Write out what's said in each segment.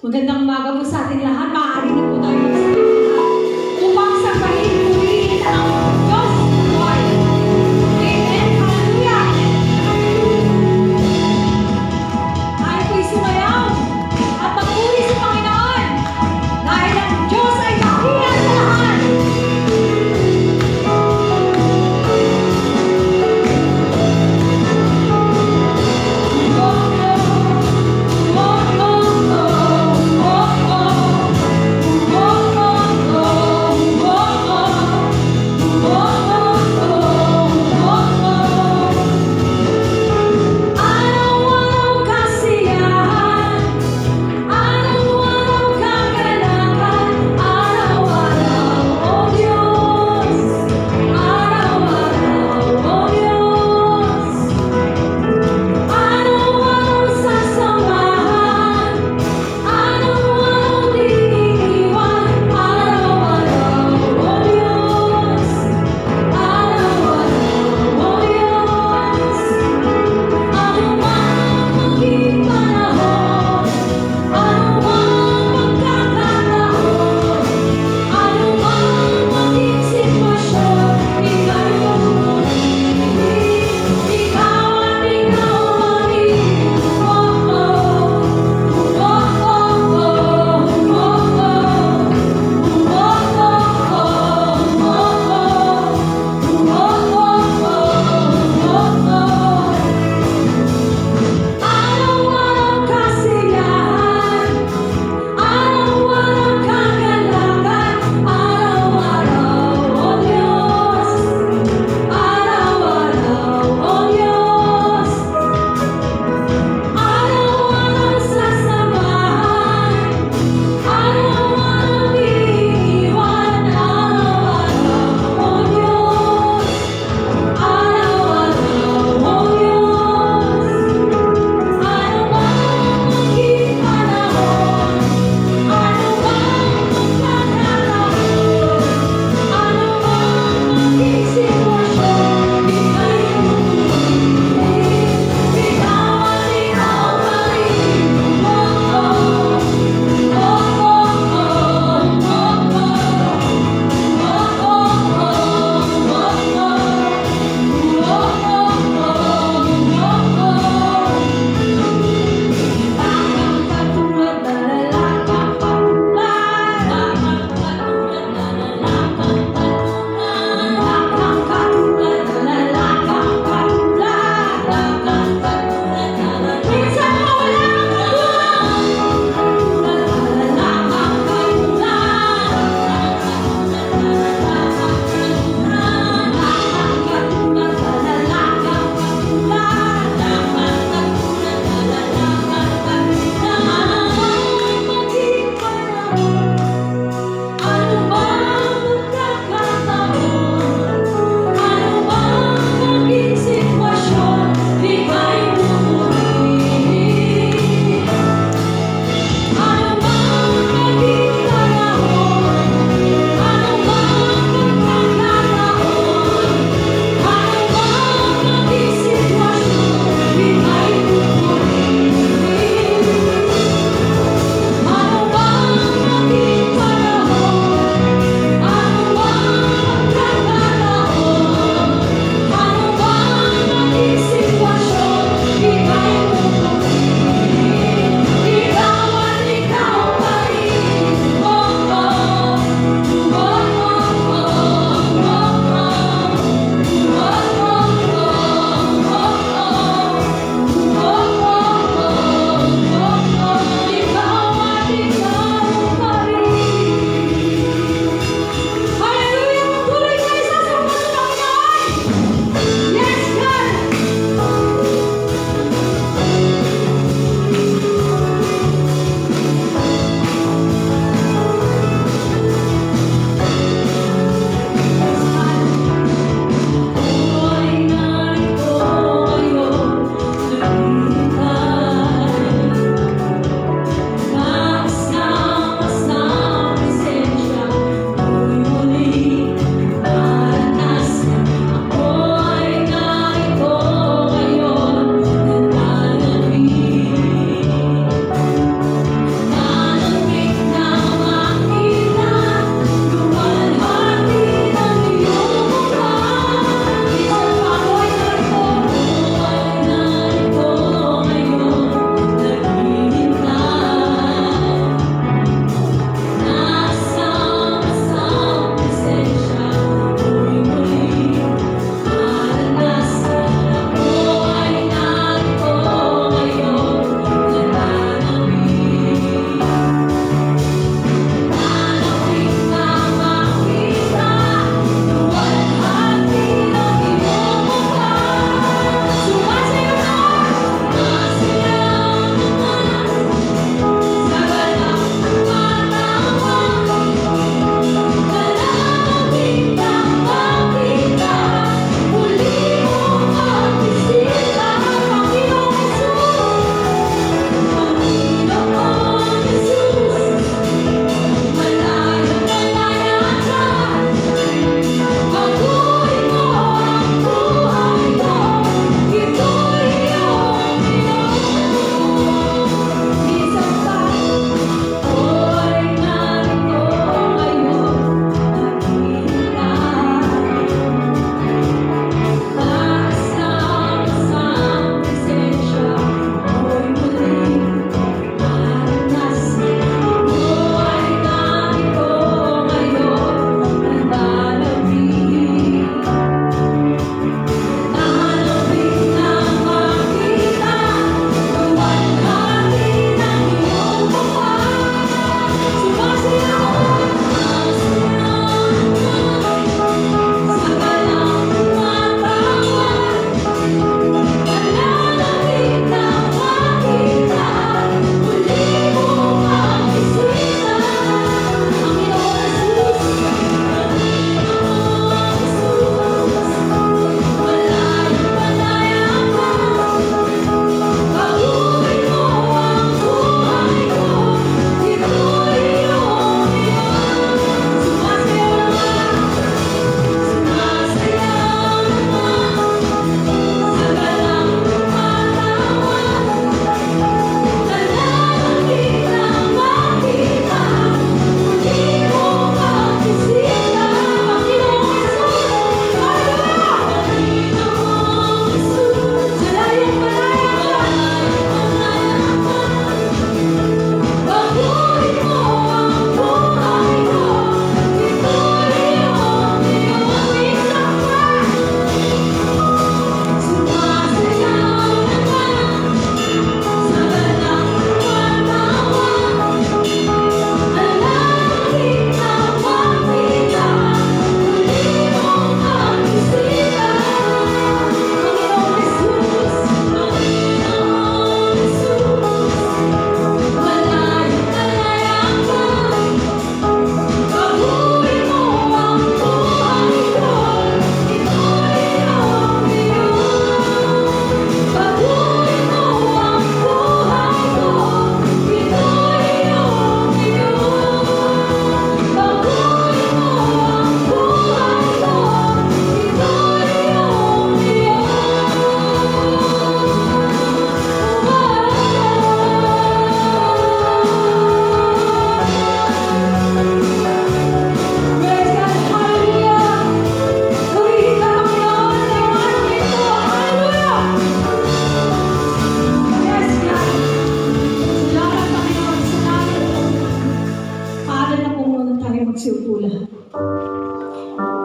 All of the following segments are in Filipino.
Magandang umaga po sa ating lahat. Maaari na po tayo upang sambahin purihin ang Diyos buhay. Amen. Hallelujah. Tayo po'y sumayaw at magpuri sa Panginoon dahil ang Diyos ay dakilan sa lahat. Oh, oh, oh, oh, oh, oh, oh.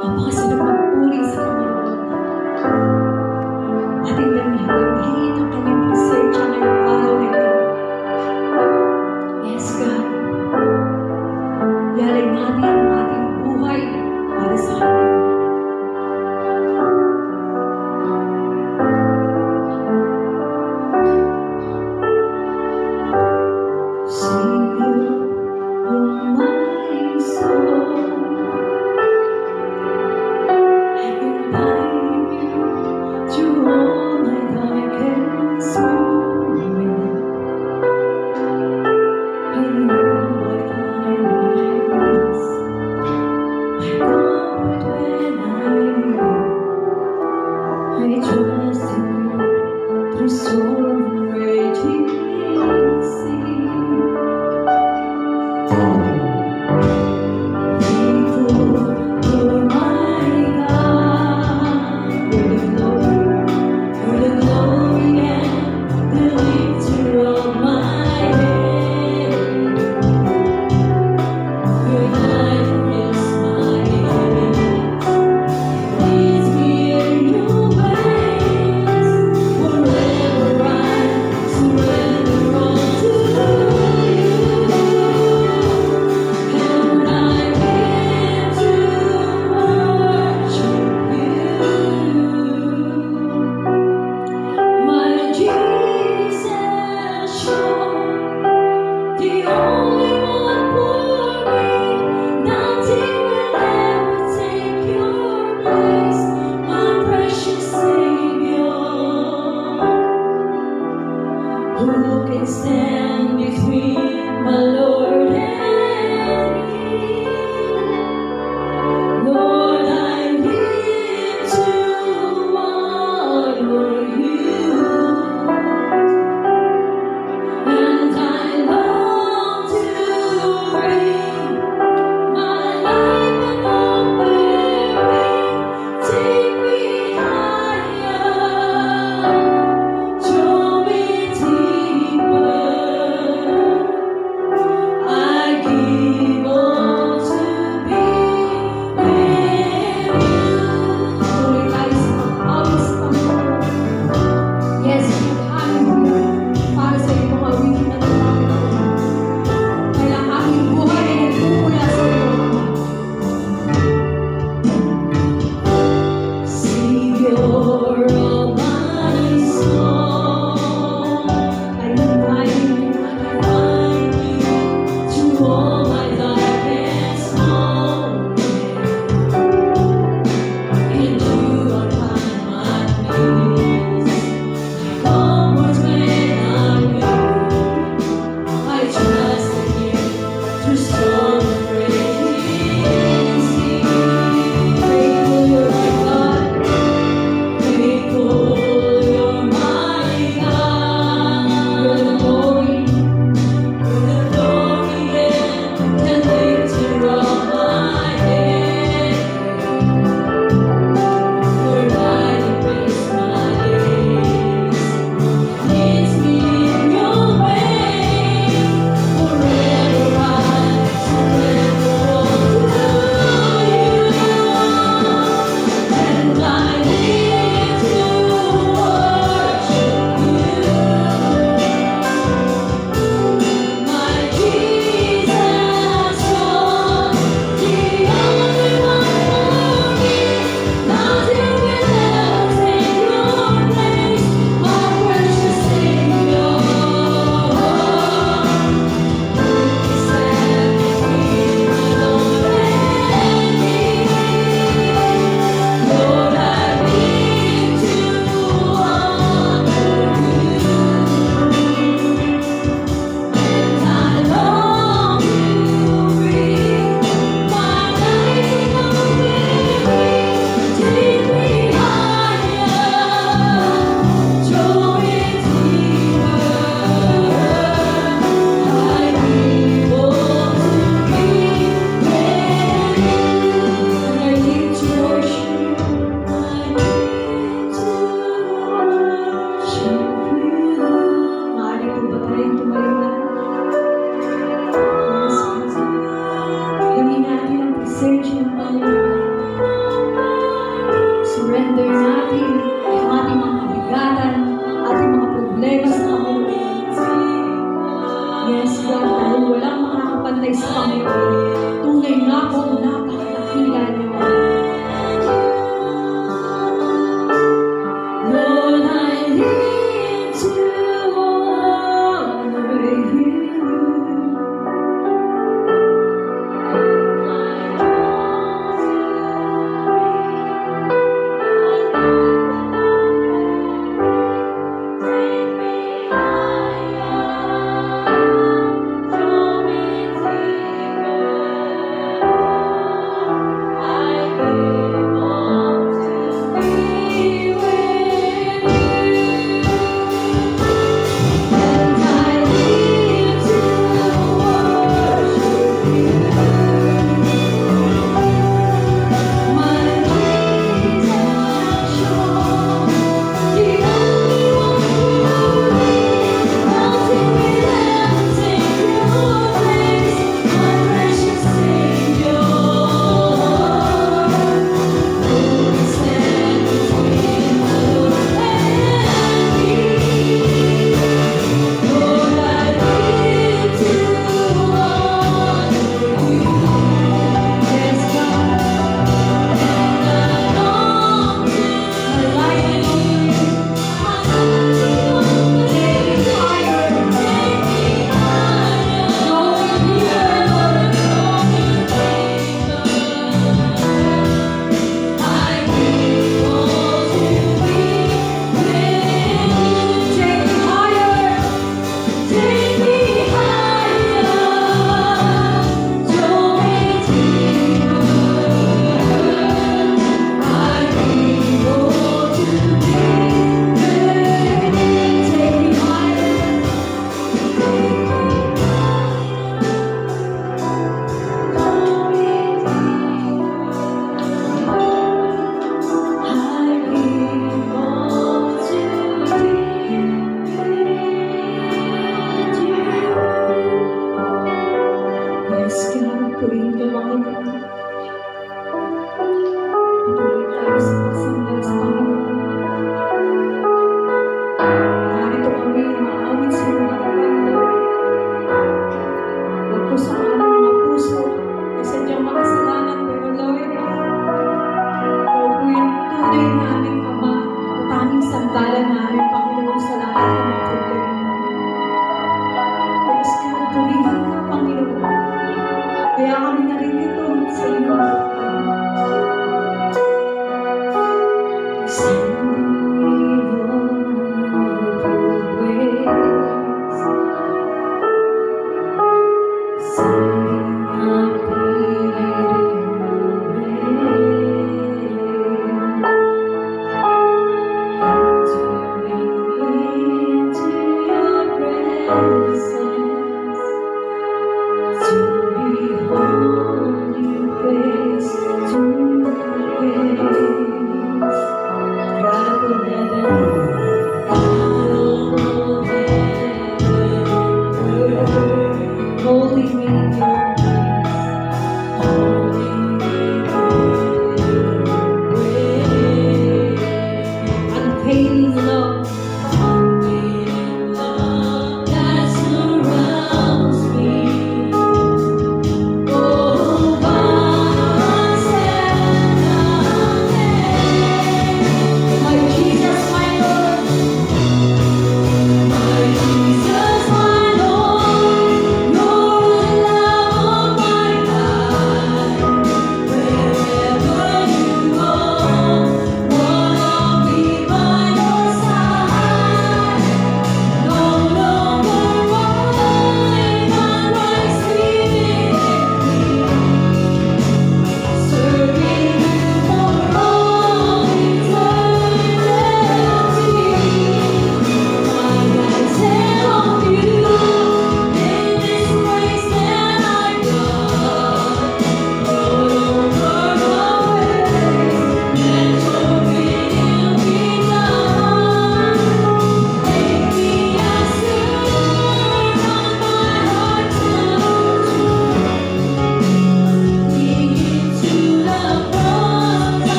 Napakasarap magpuri sa Panginoon. Ating damhin ang kanyang presensya ngayong araw na ito. Yes, God. Yalay natin ang ating buhay para sa Kanya. Sa'yo, oh my soul, Panginoon. Surrender natin ang ating mga kabigatan, ating mga problema sa Panginoon. Yes, God, dahil walang makakapantay sa Panginoon. Tunay nga po, napakadakila niyo. Lord, I live to honor you.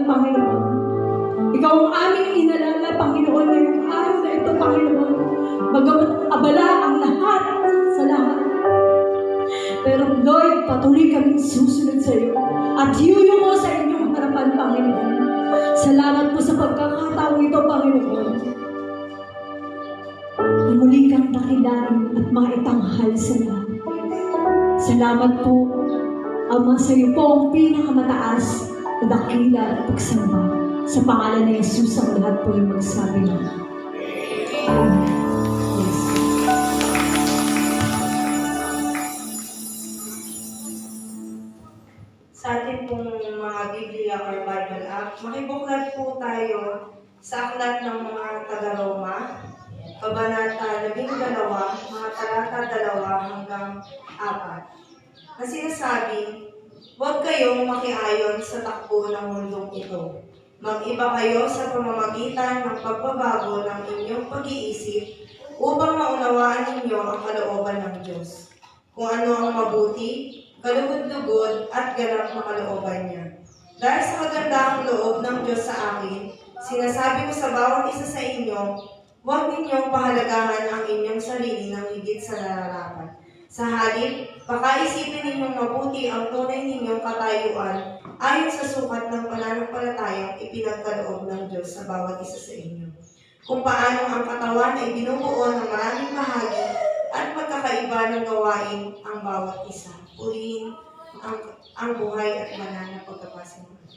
Panginoon. Ikaw ang aming inalala, Panginoon, ngayong araw na ito, Panginoon. Bagamat abala ang lahat sa lahat. Pero Lord, patuloy kaming susunod sa iyo. At yuyo mo sa inyong harapan, Panginoon. Salamat po sa pagkakataong ito, Panginoon. Na muli kang dakilain at maitanghal sa lahat. Salamat po, Ama, sa iyo po ang pinakamataas na dakila at pagsamba. Sa pangalan ni Jesus ang lahat po yung magsabi na. Amen. Yes. Sa ating pong mga Biblia or Bible app, makibuklat po tayo sa aklat ng mga taga-Roma, Kabanata 12, mga talata 2 hanggang 4, na sinasabi, huwag kayong makiayon sa takbo ng mundong ito. Mag-iba kayo sa pamamagitan ng pagbabago ng inyong pag-iisip upang maunawaan ninyo ang kalooban ng Diyos. Kung ano ang mabuti, kalugod-lugod at ganap na kalooban niya. Dahil sa kagandahang loob ng Diyos sa akin, sinasabi ko sa bawat isa sa inyo, huwag ninyong pahalagahan ang inyong sarili ng higit sa nararapat. Sa halip, baka isipin ninyong mabuti ang tunay ninyong katayuan ayon sa sukat ng pananampalatayang ipinagkaloob ng Diyos sa bawat isa sa inyo. Kung paano ang katawan ay binubuo ng maraming bahagi at magkakaiba ng gawain ang bawat isa. Purihin ang buhay at banal na pagkapasalamat.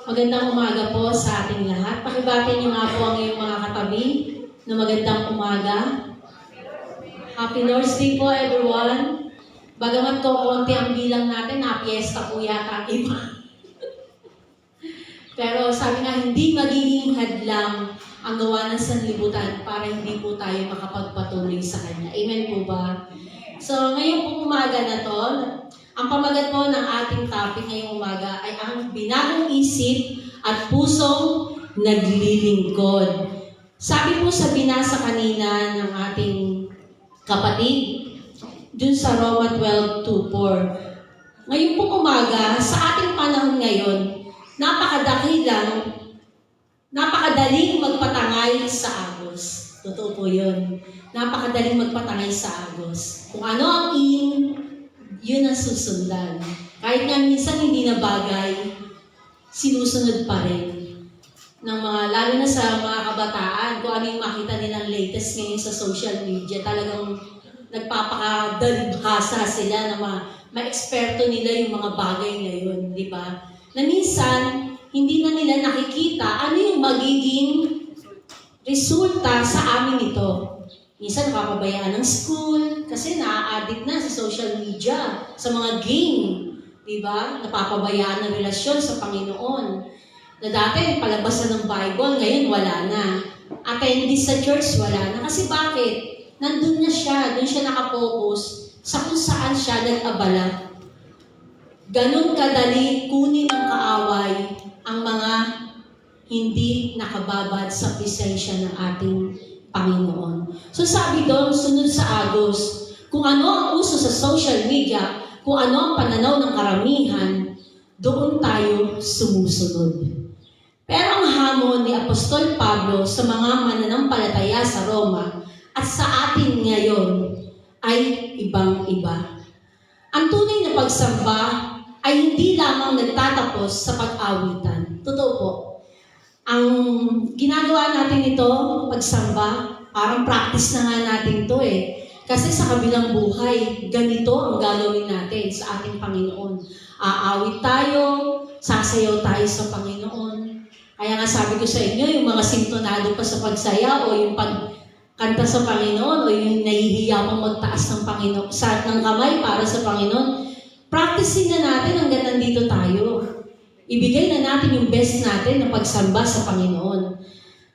Magandang umaga po sa ating lahat. Pakibati niyo nga po ang iyong mga katabi na magandang umaga. Happy Lord's Day po everyone. Bagamat ko konti ang bilang natin, na-fiesta po yata ang iba. Pero sabi nga, hindi magiging hadlang ang gawa ng sanlibutan para hindi po tayo makapagpatuloy sa Kanya. Amen po ba? So ngayong pong umaga na to, ang pamagat po ng ating topic ngayong umaga ay ang binagong isip at pusong naglilingkod. Sabi po sa binasa kanina ng ating kapatid, dun sa Roma 12:2-4. Ngayon pong umaga, sa ating panahon ngayon, napakadaling magpatangay sa agos. Totoo po yun. Napakadaling magpatangay sa agos. Kung ano ang yun ang susundan. Kahit nga minsan hindi na bagay, sinusunod pa rin. Lalo na sa mga kabataan, kung ano yung makita nilang latest ngayon sa social media, talagang nagpapakadalibhasa sila na ma-eksperto nila yung mga bagay ngayon, di ba? Na minsan, hindi na nila nakikita ano yung magiging resulta sa amin ito. Minsan nakapabayaan ng school kasi na-addict na sa social media, sa mga game, di ba? Napapabayaan ng relasyon sa Panginoon. Na dati, palabas na ng Bible, ngayon wala na. Attendee sa church, wala na. Kasi bakit? Nandun na siya, doon siya nakapokus sa kung saan siya nag-abala. Ganun kadali kunin ng kaaway ang mga hindi nakababad sa presensya ng ating Panginoon. So sabi doon, sunod sa agos, kung ano ang uso sa social media, kung ano ang pananaw ng karamihan, doon tayo sumusunod. Pero ang hamon ni Apostol Pablo sa mga mananampalataya sa Roma at sa atin ngayon ay ibang-iba. Ang tunay na pagsamba ay hindi lamang nagtatapos sa pag-awitan. Totoo po. Ang ginagawa natin ito, pagsamba, parang practice na nga natin ito eh. Kasi sa kabilang buhay, ganito ang gagawin natin sa ating Panginoon. Aawit tayo, sasayaw tayo sa Panginoon. Kaya nga sabi ko sa inyo, yung mga sintonado pa sa pagsaya o yung pagkanta sa Panginoon o yung nahihiya mong magtaas ng Panginoon, ng kamay para sa Panginoon, practicing na natin hanggang nandito tayo. Ibigay na natin yung best natin na pagsamba sa Panginoon.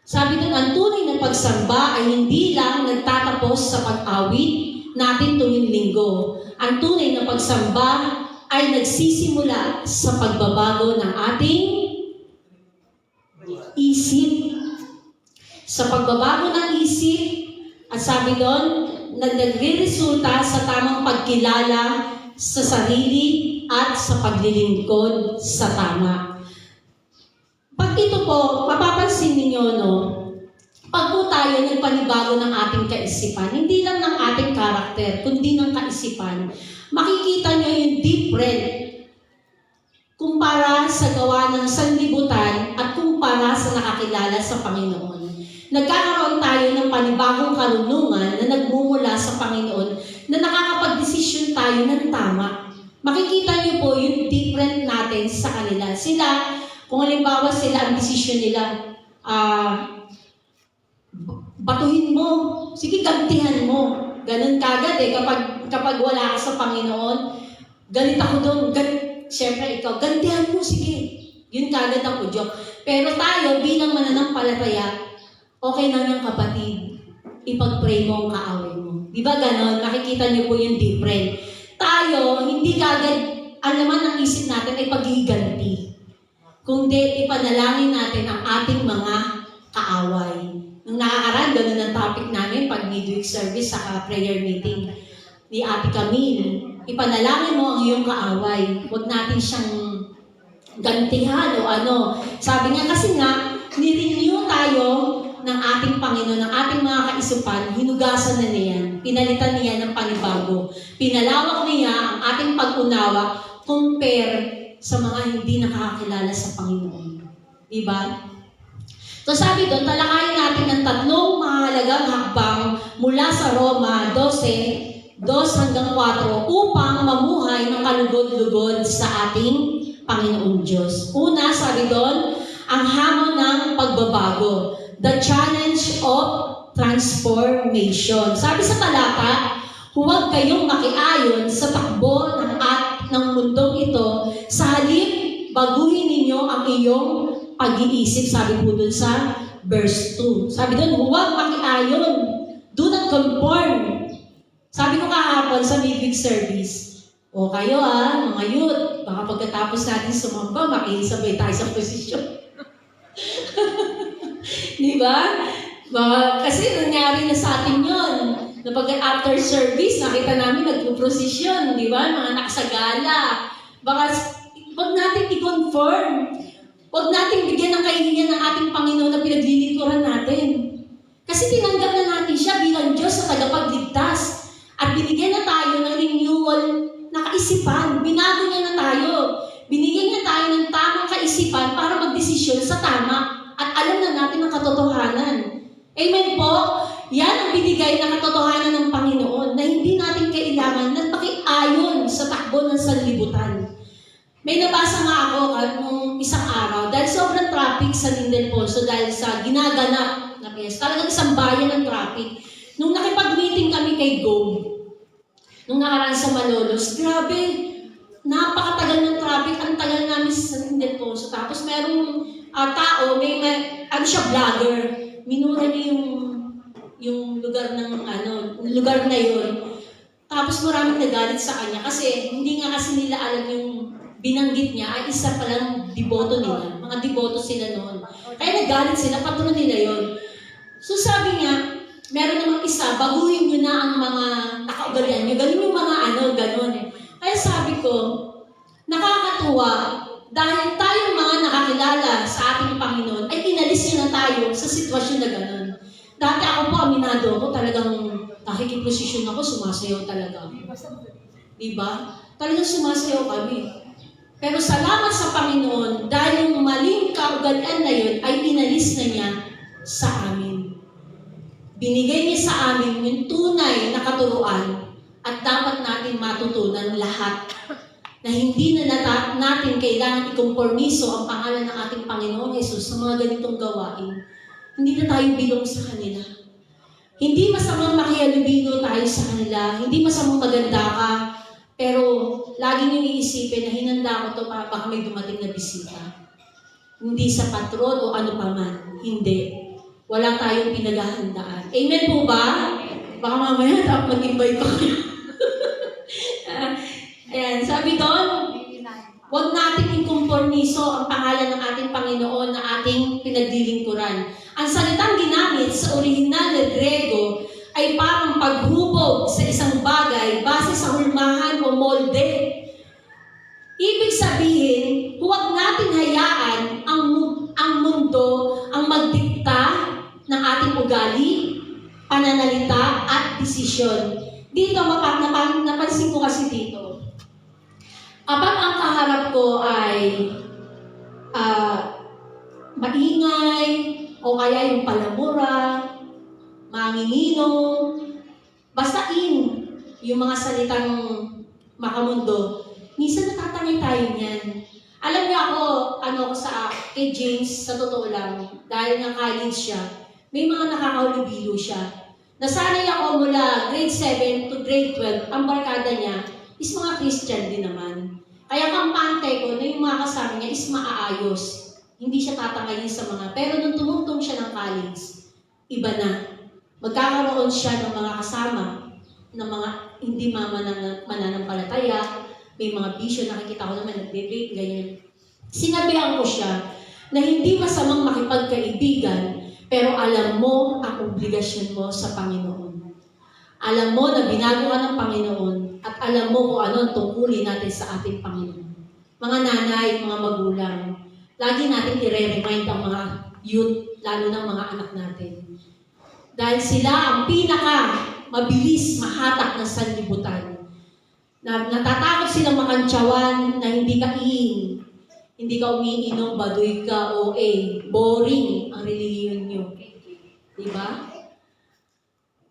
Sabi doon, ang tunay na pagsamba ay hindi lang nagtatapos sa pag-awit natin tuwing linggo. Ang tunay na pagsamba ay nagsisimula sa pagbabago ng ating isip. Sa pagbabago ng isip, at sabi doon, nagre-resulta sa tamang pagkilala sa sarili at sa paglilingkod sa tama. Pag ito po, mapapansin ninyo, no, pag po tayo nagpanibago ng ating kaisipan, hindi lang ng ating karakter, kundi ng kaisipan, makikita nyo yung different kumpara sa gawa ng sanlibutan at kumpara sa nakakilala sa Panginoon. Nagkakaroon tayo ng panibagong karunungan na nagmumula sa Panginoon na nakakapag-desisyon tayo ng tama. Makikita niyo po yung different natin sa kanila. Sila, kung halimbawa sila ang desisyon nila, batuhin mo, sige gantihan mo. Ganun kagad kapag wala ka sa Panginoon, galit ako doon, siyempre ikaw, gantihan mo, sige. Yun kagad ang udyok. Pero tayo, bilang mananampalataya, okay lang yung kapatid, ipag-pray mo ang kaaway mo. Di ba ganon? Makikita niyo po yung different. Tayo, hindi kagad, ang laman ng isip natin ay paghiganti. Kundi ipanalangin natin ang ating mga kaaway. Nung nakakaraan, ganun ang topic namin pag midweek service sa prayer meeting ni Ate Camille. Ipanalangin mo ang iyong kaaway. Huwag natin siyang gantihan o ano. Sabi niya kasi nga, nirenew tayo ng ating Panginoon, ng ating mga kaisipan, hinugasan na niya, pinalitan niya ng panibago. Pinalawak niya ang ating pag-unawa compare sa mga hindi nakakakilala sa Panginoon. Diba? So sabi doon, talakayin natin ang tatlong mahalagang hakbang mula sa Roma 12, 2 hanggang 4 upang mamuhay ng kalugod-lugod sa ating Panginoong Diyos. Una, sabi doon, ang hamon ng pagbabago. The challenge of transformation. Sabi sa talata, huwag kayong makiayon sa takbo ng mundong ito, sa halip, baguhin ninyo ang iyong pag-iisip. Sabi po dun sa verse 2. Sabi dun, huwag makiayon. Do not conform. Sabi ko kahapon sa midweek service, o kayo mga youth, baka pagkatapos natin sumamba, makisabay tayo sa posisyon. Di ba? Kasi nangyari na sa atin yun. Na pag after service, nakita namin nagpo-prosesyon, di ba? Mga nakasagala. Baka, huwag natin i-conform. Huwag natin bigyan ng kahihingan ng ating Panginoon na pinaglilingkuran natin. Kasi tinanggap na natin siya bilang Diyos sa tagapagligtas. At binigyan na tayo ng renewal na kaisipan. Binago niya na tayo. Binigyan niya tayo ng tamang kaisipan para magdesisyon sa tama. At alam na natin ang katotohanan. Amen po? Yan ang binigay na katotohanan ng Panginoon na hindi natin kailangan na pakiayon sa takbo ng sanlibutan. May nabasa nga ako nung isang araw dahil sobrang traffic sa Lindenpolso dahil sa ginaganap na piyesta. Talagang isang bayan ng traffic. Nung nakipag-meeting kami kay Go, nung nakaraan sa Malolos, grabe, napakatagal ng traffic. Ang tagal namin sa Lindenpolso. Tapos merong tao, may vlogger, minura niya yung lugar lugar na yun. Tapos maraming nagalit sa kanya kasi hindi nga kasi nila alam yung binanggit niya ay isa palang deboto nila. Mga deboto sila noon. Kaya nagalit sila, patrono nila yun. So sabi niya, meron namang isa, baguhin nyo na ang mga nakaugalian nyo. Ganun yung mga ganun. Kaya sabi ko, nakakatuwa, dahil tayong mga nakakilala sa ating Panginoon, ay inalis niya na tayo sa sitwasyon na gano'n. Dati ako po, aminado ako, talagang nakikiposisyon ako, sumasayaw talaga. Diba? Talagang sumasayaw kami. Pero salamat sa Panginoon, dahil yung maling kaugalian na yun, ay inalis na niya sa amin. Binigay niya sa amin yung tunay na katuruan at dapat natin matutunan lahat na hindi na natin kailangan ikompormiso ang pangalan ng ating Panginoong Hesus sa mga ganitong gawain. Hindi na tayo bilong sa kanila. Hindi masamang makihalubilo tayo sa kanila. Hindi masamang maganda ka. Pero lagi niyong iisipin na hinanda ko to para baka may dumating na bisita. Hindi sa patron o ano pa man. Hindi. Wala tayong pinaghahandaan. Amen po ba? Baka mamaya dapat mag-invite pa kayo. Ayan, sabi doon, huwag natin ikompormiso ang pangalan ng ating Panginoon na ating pinaglilingkuran. Ang salitang ginamit sa orihinal na Grego ay parang paghubog sa isang bagay base sa hulmahan o molde. Ibig sabihin, huwag natin hayaan ang mundo ang magdikta ng ating ugali, pananalita at desisyon. Dito, napansin ko kasi dito, kapag ang kaharap ko ay maingay, o kaya yung palamura, manginginom, basta yung mga salitang makamundo, minsan natatangay tayo niyan. Alam niyo ako, kay James, sa totoo lang, dahil nga college siya, may mga nakakahulubilo siya. Nasanay ako mula grade 7 to grade 12, ang barkada niya is mga Christian din naman. Kaya kampante ko na yung mga kasama niya is maaayos. Hindi siya tatangayin sa mga, pero nung tumungtong siya ng college, iba na. Magkakaroon siya ng mga kasama, ng mga hindi mananampalataya, may mga bisyo, nakikita ko naman, nagbe-vape, ganyan. Sinabihan ko siya na hindi masamang makipagkaibigan, pero alam mo ang obligasyon mo sa Panginoon. Alam mo na binago ka ng Panginoon at alam mo kung ano ang tungkulin natin sa ating Panginoon. Mga nanay, mga magulang, lagi natin i-remind ang mga youth, lalo ng mga anak natin. Dahil sila ang pinaka-mabilis mahatak ng sanlibutan. Natatakot silang makantsawan na hindi ka hindi ka umiinom, baduy ka, boring ang relihiyon nyo. Diba?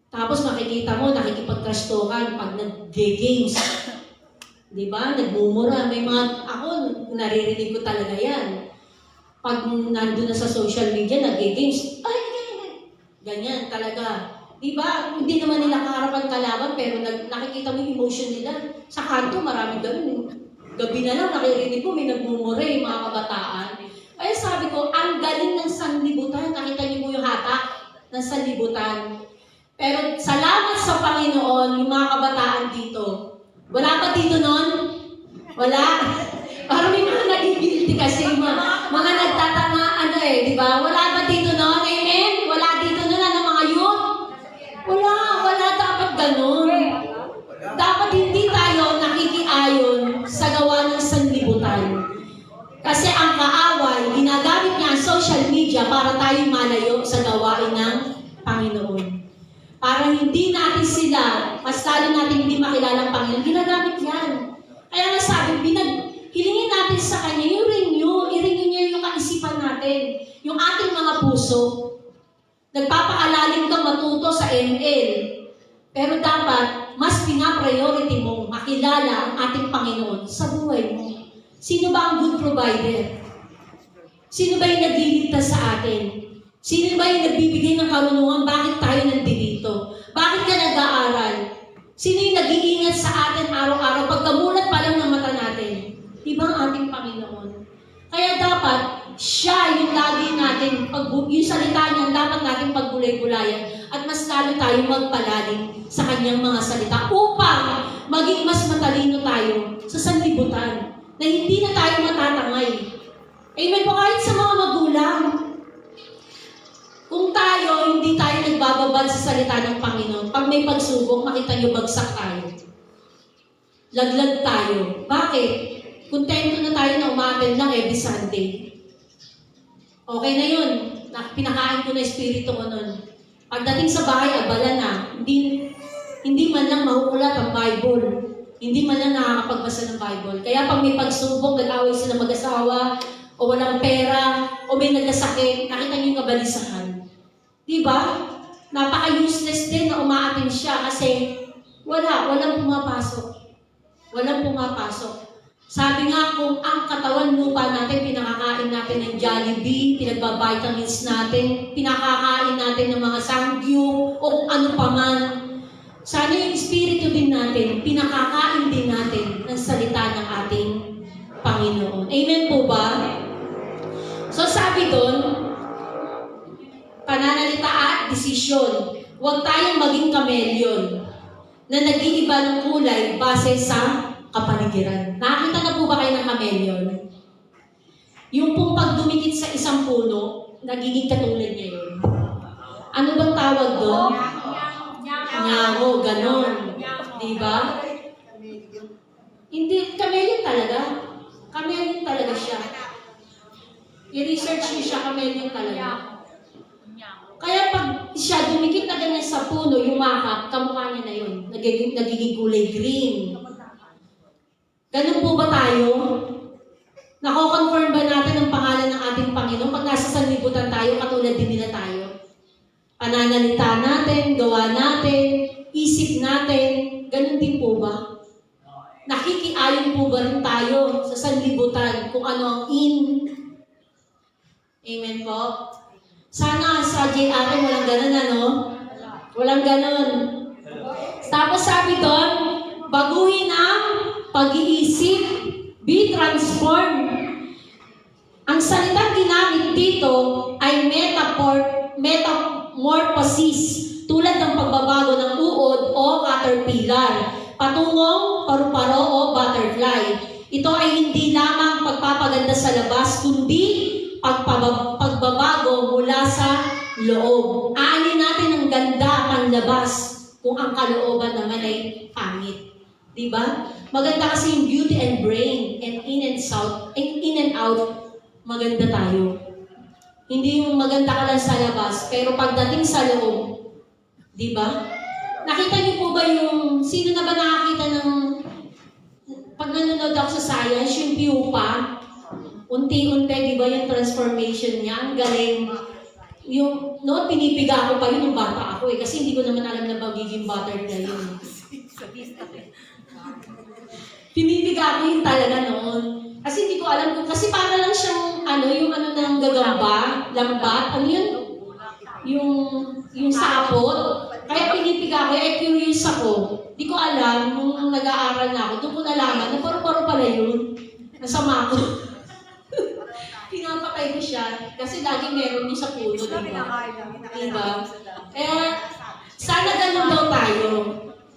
Tapos makikita mo, nakikipag-trash-talkan pag nag-games. Diba? Nagmumura. May mga, ako, naririnig ko talaga yan. Pag nandun na sa social media, nag-games, ganyan talaga. Diba? Hindi naman nila kaharapan kalaban, pero nakikita mo yung emotion nila. Sa kanto, maraming ganun. Gabi na lang, nakirinig ko, may nagmumura yung mga kabataan. Kaya sabi ko, ang galing ng sanlibutan. Nakita niyo mo yung hatak ng sanlibutan. Pero salamat sa Panginoon, yung mga kabataan dito. Wala ba dito nun? Wala? Parang may mga nagigilty kasi, mga nagtatanga, di ba? Wala ba dito nun? Amen? Wala dito nun, mga youth? Wala dapat ganun. Dapat hindi tayo nakikiayon sa gawa ng sanlibutan. Kasi ang kaaway, ginagamit niya ang social media para tayo malayo sa gawain ng Panginoon. Para hindi natin sila, mas lalo natin hindi makilala ang Panginoon, ginagamit yan. Kaya nga sabi, hilingin natin sa Kanya, i-renew niya yung kaisipan natin, yung ating mga puso. Nagpapaalalim kang matuto sa ML, pero dapat, mas pinapriority mong makilala ang ating Panginoon sa buhay mo. Sino ba ang good provider? Sino ba yung nagliligtas sa atin? Sino ba yung nagbibigay ng karunungan? Bakit tayo nandito? Bakit ka nag-aaral? Sino yung nag-iingat sa atin araw-araw? Pagkamulat pa lang ng mata natin. Diba ang ating Panginoon? Kaya dapat, siya yung lagi natin, yung salita niya, dapat natin pagbulay-bulayan at mas lalo tayo magpalalim sa kanyang mga salita upang maging mas matalino tayo sa sanlibutan na hindi na tayo matatangay. Amen po kahit sa mga magulang. Kung hindi tayo nagbababad sa salita ng Panginoon, pag may pagsubok, makita niyo bagsak tayo. Laglag tayo. Bakit? Kontento na tayo na umaten lang every Sunday. Okay na yun. Pinakain ko na espiritu ko nun. Pagdating sa bahay, abala na. Hindi man lang mahukulat ang Bible. Hindi man lang nakakapagbasa ng Bible. Kaya pag may pagsubok, nag-away sila mag-asawa, o walang pera, o may nagkasakit, nakita niyo yung kabalisahan. Diba? napaka-useless din na umaatin siya kasi walang pumapasok. Walang pumapasok. Sabi nga kung ang katawan lupa natin, pinakakain natin ng Jollibee, pinagbabitamins natin, pinakakain natin ng mga sanggyu, o kung ano pa man. Sana yung espiritu din natin, pinakakain din natin ng salita ng ating Panginoon. Amen po ba? So sabi doon, pananalita at desisyon. Huwag tayong maging kameleon na nag-iiba ng kulay base sa kapaligiran. Nakakita na po ba kayo ng kameleon? Yung pong pag dumikit sa isang puno, nagiging katulad niya yun. Ano bang tawag doon? Nyango, ganon. Diba? Hindi, kameleon talaga. Kameleon talaga siya. I-research niyo siya, kameleon talaga. Kaya pag siya dumikit na ganyan sa puno, yumakap, kamukha niya na yun. Nagiging kulay green. Ganun po ba tayo? Nako-confirm ba natin ang pangalan ng ating Panginoon? Pag nasa sanlibutan tayo, katulad din nila tayo. Pananalita natin, gawa natin, isip natin, ganun din po ba? Nakikiayon po ba rin tayo sa sanlibutan kung ano ang in? Amen po? Sana sa JRM walang ganun, ano? Walang ganun. Tapos sabi doon, baguhin ang pag-iisip, be transformed. Ang salitang ginamit dito ay metamorphosis, tulad ng pagbabago ng uod o caterpillar, patungong paru-paro o butterfly. Ito ay hindi lamang pagpapaganda sa labas, kundi pagbabago mula sa loob. Aanin natin ang ganda panlabas kung ang kalooban naman ay pangit. Diba? Maganda kasi yung beauty and brain and in and out, maganda tayo. Hindi yung maganda ka lang sa labas, pero pagdating sa loob, diba? Nakita niyo po ba yung, sino na ba nakakita ng, pag nanonood ako sa science, yung pupa, unti-unti, di ba yung transformation niya, ang galing. Yung, noon, pinipiga ko pa yun yung bata ako kasi hindi ko naman alam na magiging butterfly yun. Pinipiga ko yun talaga noon. Kasi hindi ko alam kung, kasi para lang siyang, yung ng gagamba, lambat, ano yun? Yung sapot. Kaya pinipiga ko, curious ako. Hindi ko alam, nung nag-aaral na ako, doon ko nalaman, na paro-paro pala yun. Nasama ko. Pinapatay ko siya, kasi lagi meron yun sa puno, diba? Kaya, sana ganun daw tayo.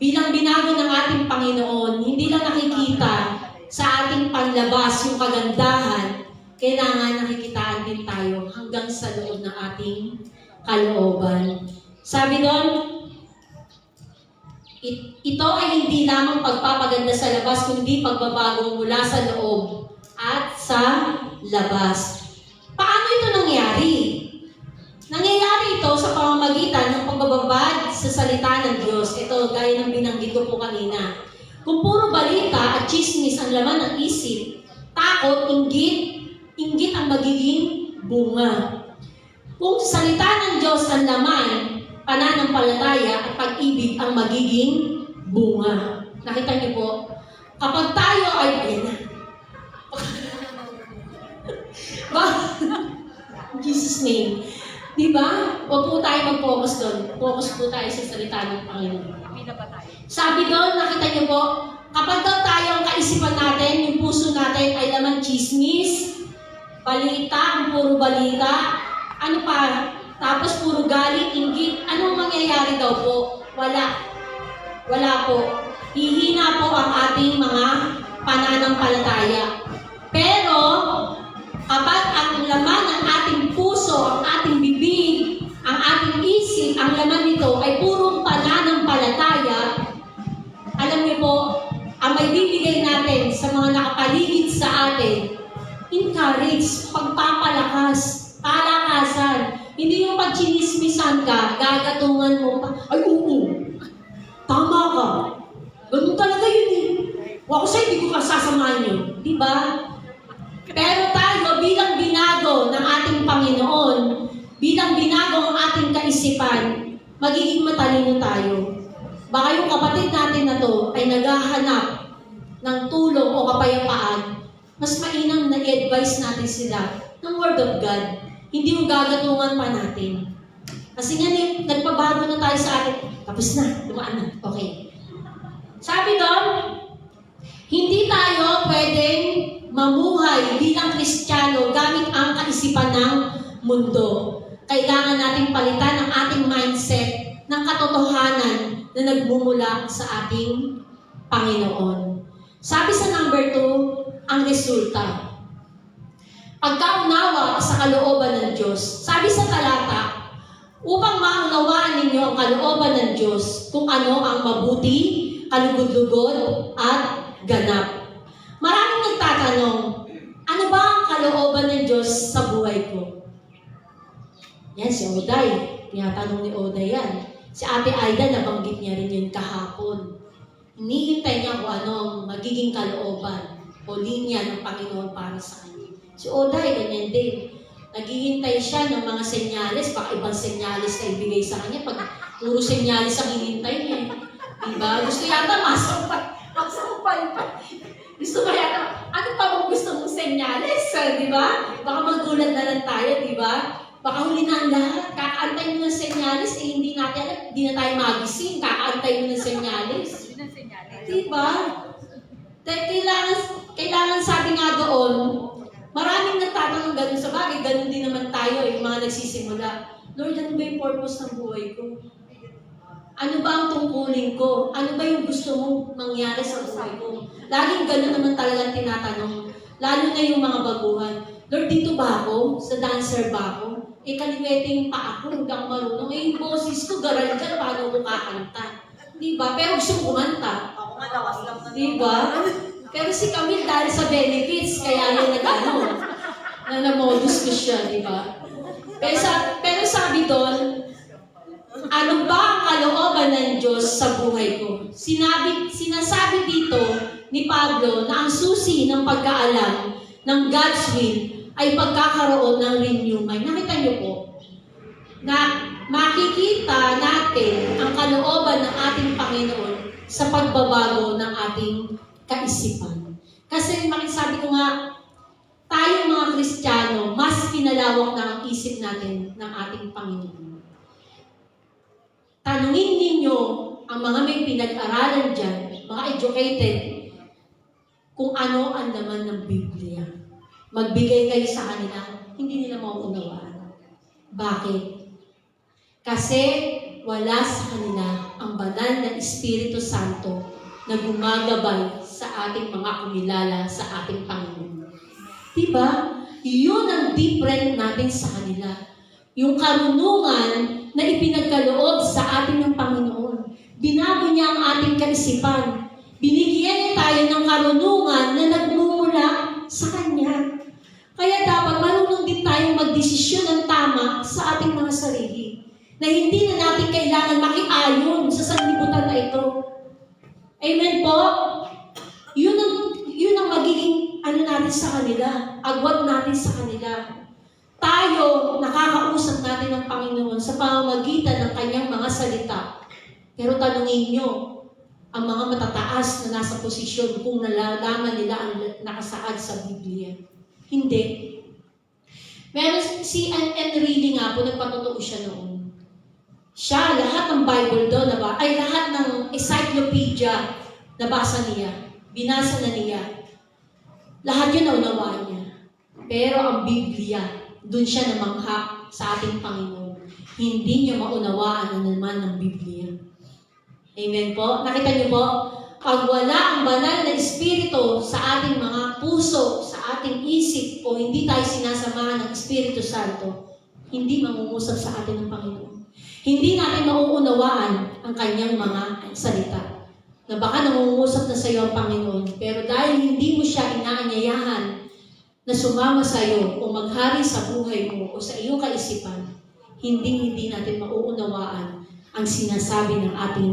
Bilang binago ng ating Panginoon, hindi lang nakikita sa ating panlabas yung kagandahan, kailangan nakikitaan din tayo hanggang sa loob ng ating kalooban. Sabi doon, ito ay hindi lamang pagpapaganda sa labas, kundi pagbabago mula sa loob at sa labas. Paano ito nangyari? Nangyayari ito sa pamamagitan ng pagbababad sa salita ng Diyos. Ito, gaya ng binanggit ko po kanina. Kung puro balita at chismis ang laman ng isip, takot, inggit ang magiging bunga. Kung salita ng Diyos ang laman, pananampalataya at pag-ibig ang magiging bunga. Nakita niyo po? Kapag tayo ay, Jesus name. Diba? Huwag po tayo mag-focus doon. Focus po tayo sa salita ng Panginoon. Sabi doon, nakita niyo po, kapag daw tayo ang kaisipan natin, yung puso natin ay laman chismis, balita, ang puro balita, ano pa, tapos puro galit, inggit, anong mangyayari daw po? Wala. Wala po. Hihina po ang ating mga pananampalataya. Pero, kapag ang laman ng ating puso, ang ating bibig, ang ating isip, ang laman nito ay purong pananampalataya, alam niyo po, ang may bibigay natin sa mga nakapaligid sa atin, encourage, pagpapalakas, palakasan. Hindi yung pag chinismisan ka, gagatungan mo pa, ay oo, tama ka. Ganun talaga yun eh. Ako sa'yo, hindi ko kasasamahan yun. Diba? Pero tayo, bilang binago ng ating Panginoon, bilang binago ang ating kaisipan, magiging matalino tayo. Baka yung kapatid natin na to ay naghahanap ng tulong o kapayapaan, mas mainam na i-advise natin sila ng Word of God. Hindi yung gagatungan pa natin. Kasi nga, nagpabago na tayo sa atin. Tapos na, dumaan na. Okay. Sabi doon, hindi tayo pwedeng mamuhay bilang Kristiyano gamit ang kaisipan ng mundo. Kailangan nating palitan ang ating mindset ng katotohanan na nagmumula sa ating Panginoon. Sabi sa number 2, ang resulta. Pagkaunawa sa kalooban ng Diyos. Sabi sa talata, upang maunawaan ninyo ang kalooban ng Diyos kung ano ang mabuti, kalugod-lugod, at ganap. Maraming nagtatanong, ano ba ang kalooban ng Diyos sa buhay ko? Yan, si Oday. Tinatanong ni Oday yan. Si Ate Aida, nabanggit niya rin yun kahapon. Hinihintay niya kung ano ang magiging kalooban o linya ng Panginoon para sa kanya. Si Oday, ganyan din. Naghihintay siya ng mga senyales, baka ibang senyales na ibigay sa kanya. Pag puro senyales ang hinihintay niya. Diba? Gusto yata masukpan. Gusto ba yata, ano pa bang gusto mong senyales? Diba? Baka magulat na lang tayo, diba? Baka huli na ang lahat. Kakaantay mo ng senyales, eh hindi natin alam, hindi na tayo magising. Kakaantay mo ng senyales. Diba? Dahil kailangan sabi nga doon, maraming nagtatanong ganun sa bagay, ganun din naman tayo, yung mga nagsisimula. Lord, ano ba yung purpose ng buhay ko? Ano ba ang tungkulin ko? Ano ba yung gusto mong mangyari sa buhay ko? Laging ganun naman talagang tinatanong. Lalo na yung mga baguhan. Lord, dito ba ako? Sa dancer ba ako? Eh, kaliwete yung paa ko, hindi ako marunong. Eh, yung boses ko, garangal, paano ko kakanta? Diba? Pero gusto ko kumanta. Ako nga, lakas lang na. Diba? Pero si Camille, dahil sa benefits, kaya yan na namodus ko siya, diba? Pero sabi doon, ano ba ang kalooban ng Diyos sa buhay ko? Sinasabi dito ni Pablo na ang susi ng pagkaalam ng God's will ay pagkakaroon ng renew mind. Nakita niyo po na makikita natin ang kalooban ng ating Panginoon sa pagbabago ng ating kaisipan. Kasi sabi ko nga, tayo mga Kristiyano, mas pinalawak na ang isip natin ng ating Panginoon. Tanungin ninyo ang mga may pinag-aralan dyan, mga educated, kung ano ang laman ng Biblia. Magbigay kayo sa kanila, hindi nila mauunawaan. Bakit? Kasi wala sa kanila ang banal na Espiritu Santo na gumagabay sa ating mga kumilala sa ating Panginoon. Diba? Yun ang different natin sa kanila. Yung karunungan na ipinagkaloob sa atin ng Panginoon. Binago niya ang ating kaisipan. Binigyan niya tayo ng karunungan na nagmumula sa Kanya. Kaya dapat marunong din tayong magdesisyon ng tama sa ating mga sarili. Na hindi na natin kailangan makiayon sa sanlibutan na ito. Amen po? Yun ang magiging natin sa kanila. Agwat natin sa kanila. Tayo, nakakausap natin ng Panginoon sa pamamagitan ng Kanyang mga salita. Pero tanungin nyo, ang mga matataas na nasa posisyon kung nalalaman nila ang nakasaad sa Biblia. Hindi. Meron si Enrile nga po, nagpatotoo siya noon. Siya, lahat ng Bible doon, lahat ng encyclopedia, nabasa niya. Binasa na niya. Lahat yun naunawaan niya. Pero ang Biblia, doon siya namangha sa ating Panginoon. Hindi niya maunawaan ang naman ng Biblia. Amen po? Nakita niyo po? Pag wala ang banal na Espiritu sa ating mga puso, sa ating isip, o hindi tayo sinasamahan ng Espiritu Santo, hindi mangungusap sa atin ng Panginoon. Hindi natin mauunawaan ang Kanyang mga salita. Na baka nangungusap na sa iyo ang Panginoon, pero dahil hindi mo siya inaanyayahan na sumama sa iyo o maghari sa buhay mo o sa iyong kaisipan, hindi natin mauunawaan ang sinasabi ng ating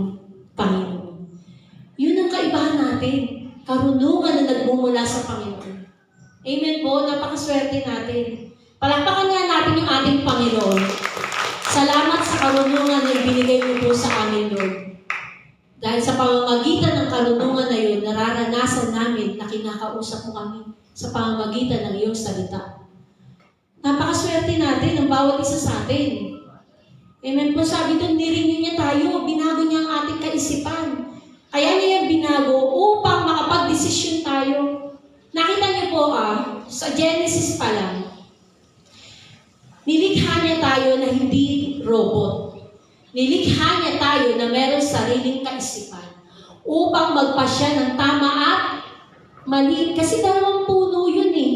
Panginoon. Yun ang kaibahan natin. Karunungan na nagmumula sa Panginoon. Amen po? Napakaswerte natin. Palakpakan nga natin yung ating Panginoon. Salamat sa karunungan na ibinigay mo po sa amin, Lord. Dahil sa pamamagitan ng karunungan na yun, nararanasan namin na kinakausap mo kami sa pamamagitan ng iyong salita. Napakaswerte natin ng bawat isa sa atin. Amen po, sabi doon, nirenew niya tayo, binago niya ang ating kaisipan. Kaya niya binago upang makapag-desisyon tayo. Nakita niyo po sa Genesis pa lang, nilikha niya tayo na hindi robot. Nilikha niya tayo na meron sariling kaisipan upang magpasya ng tama at mali. Kasi dalawang puno yun eh.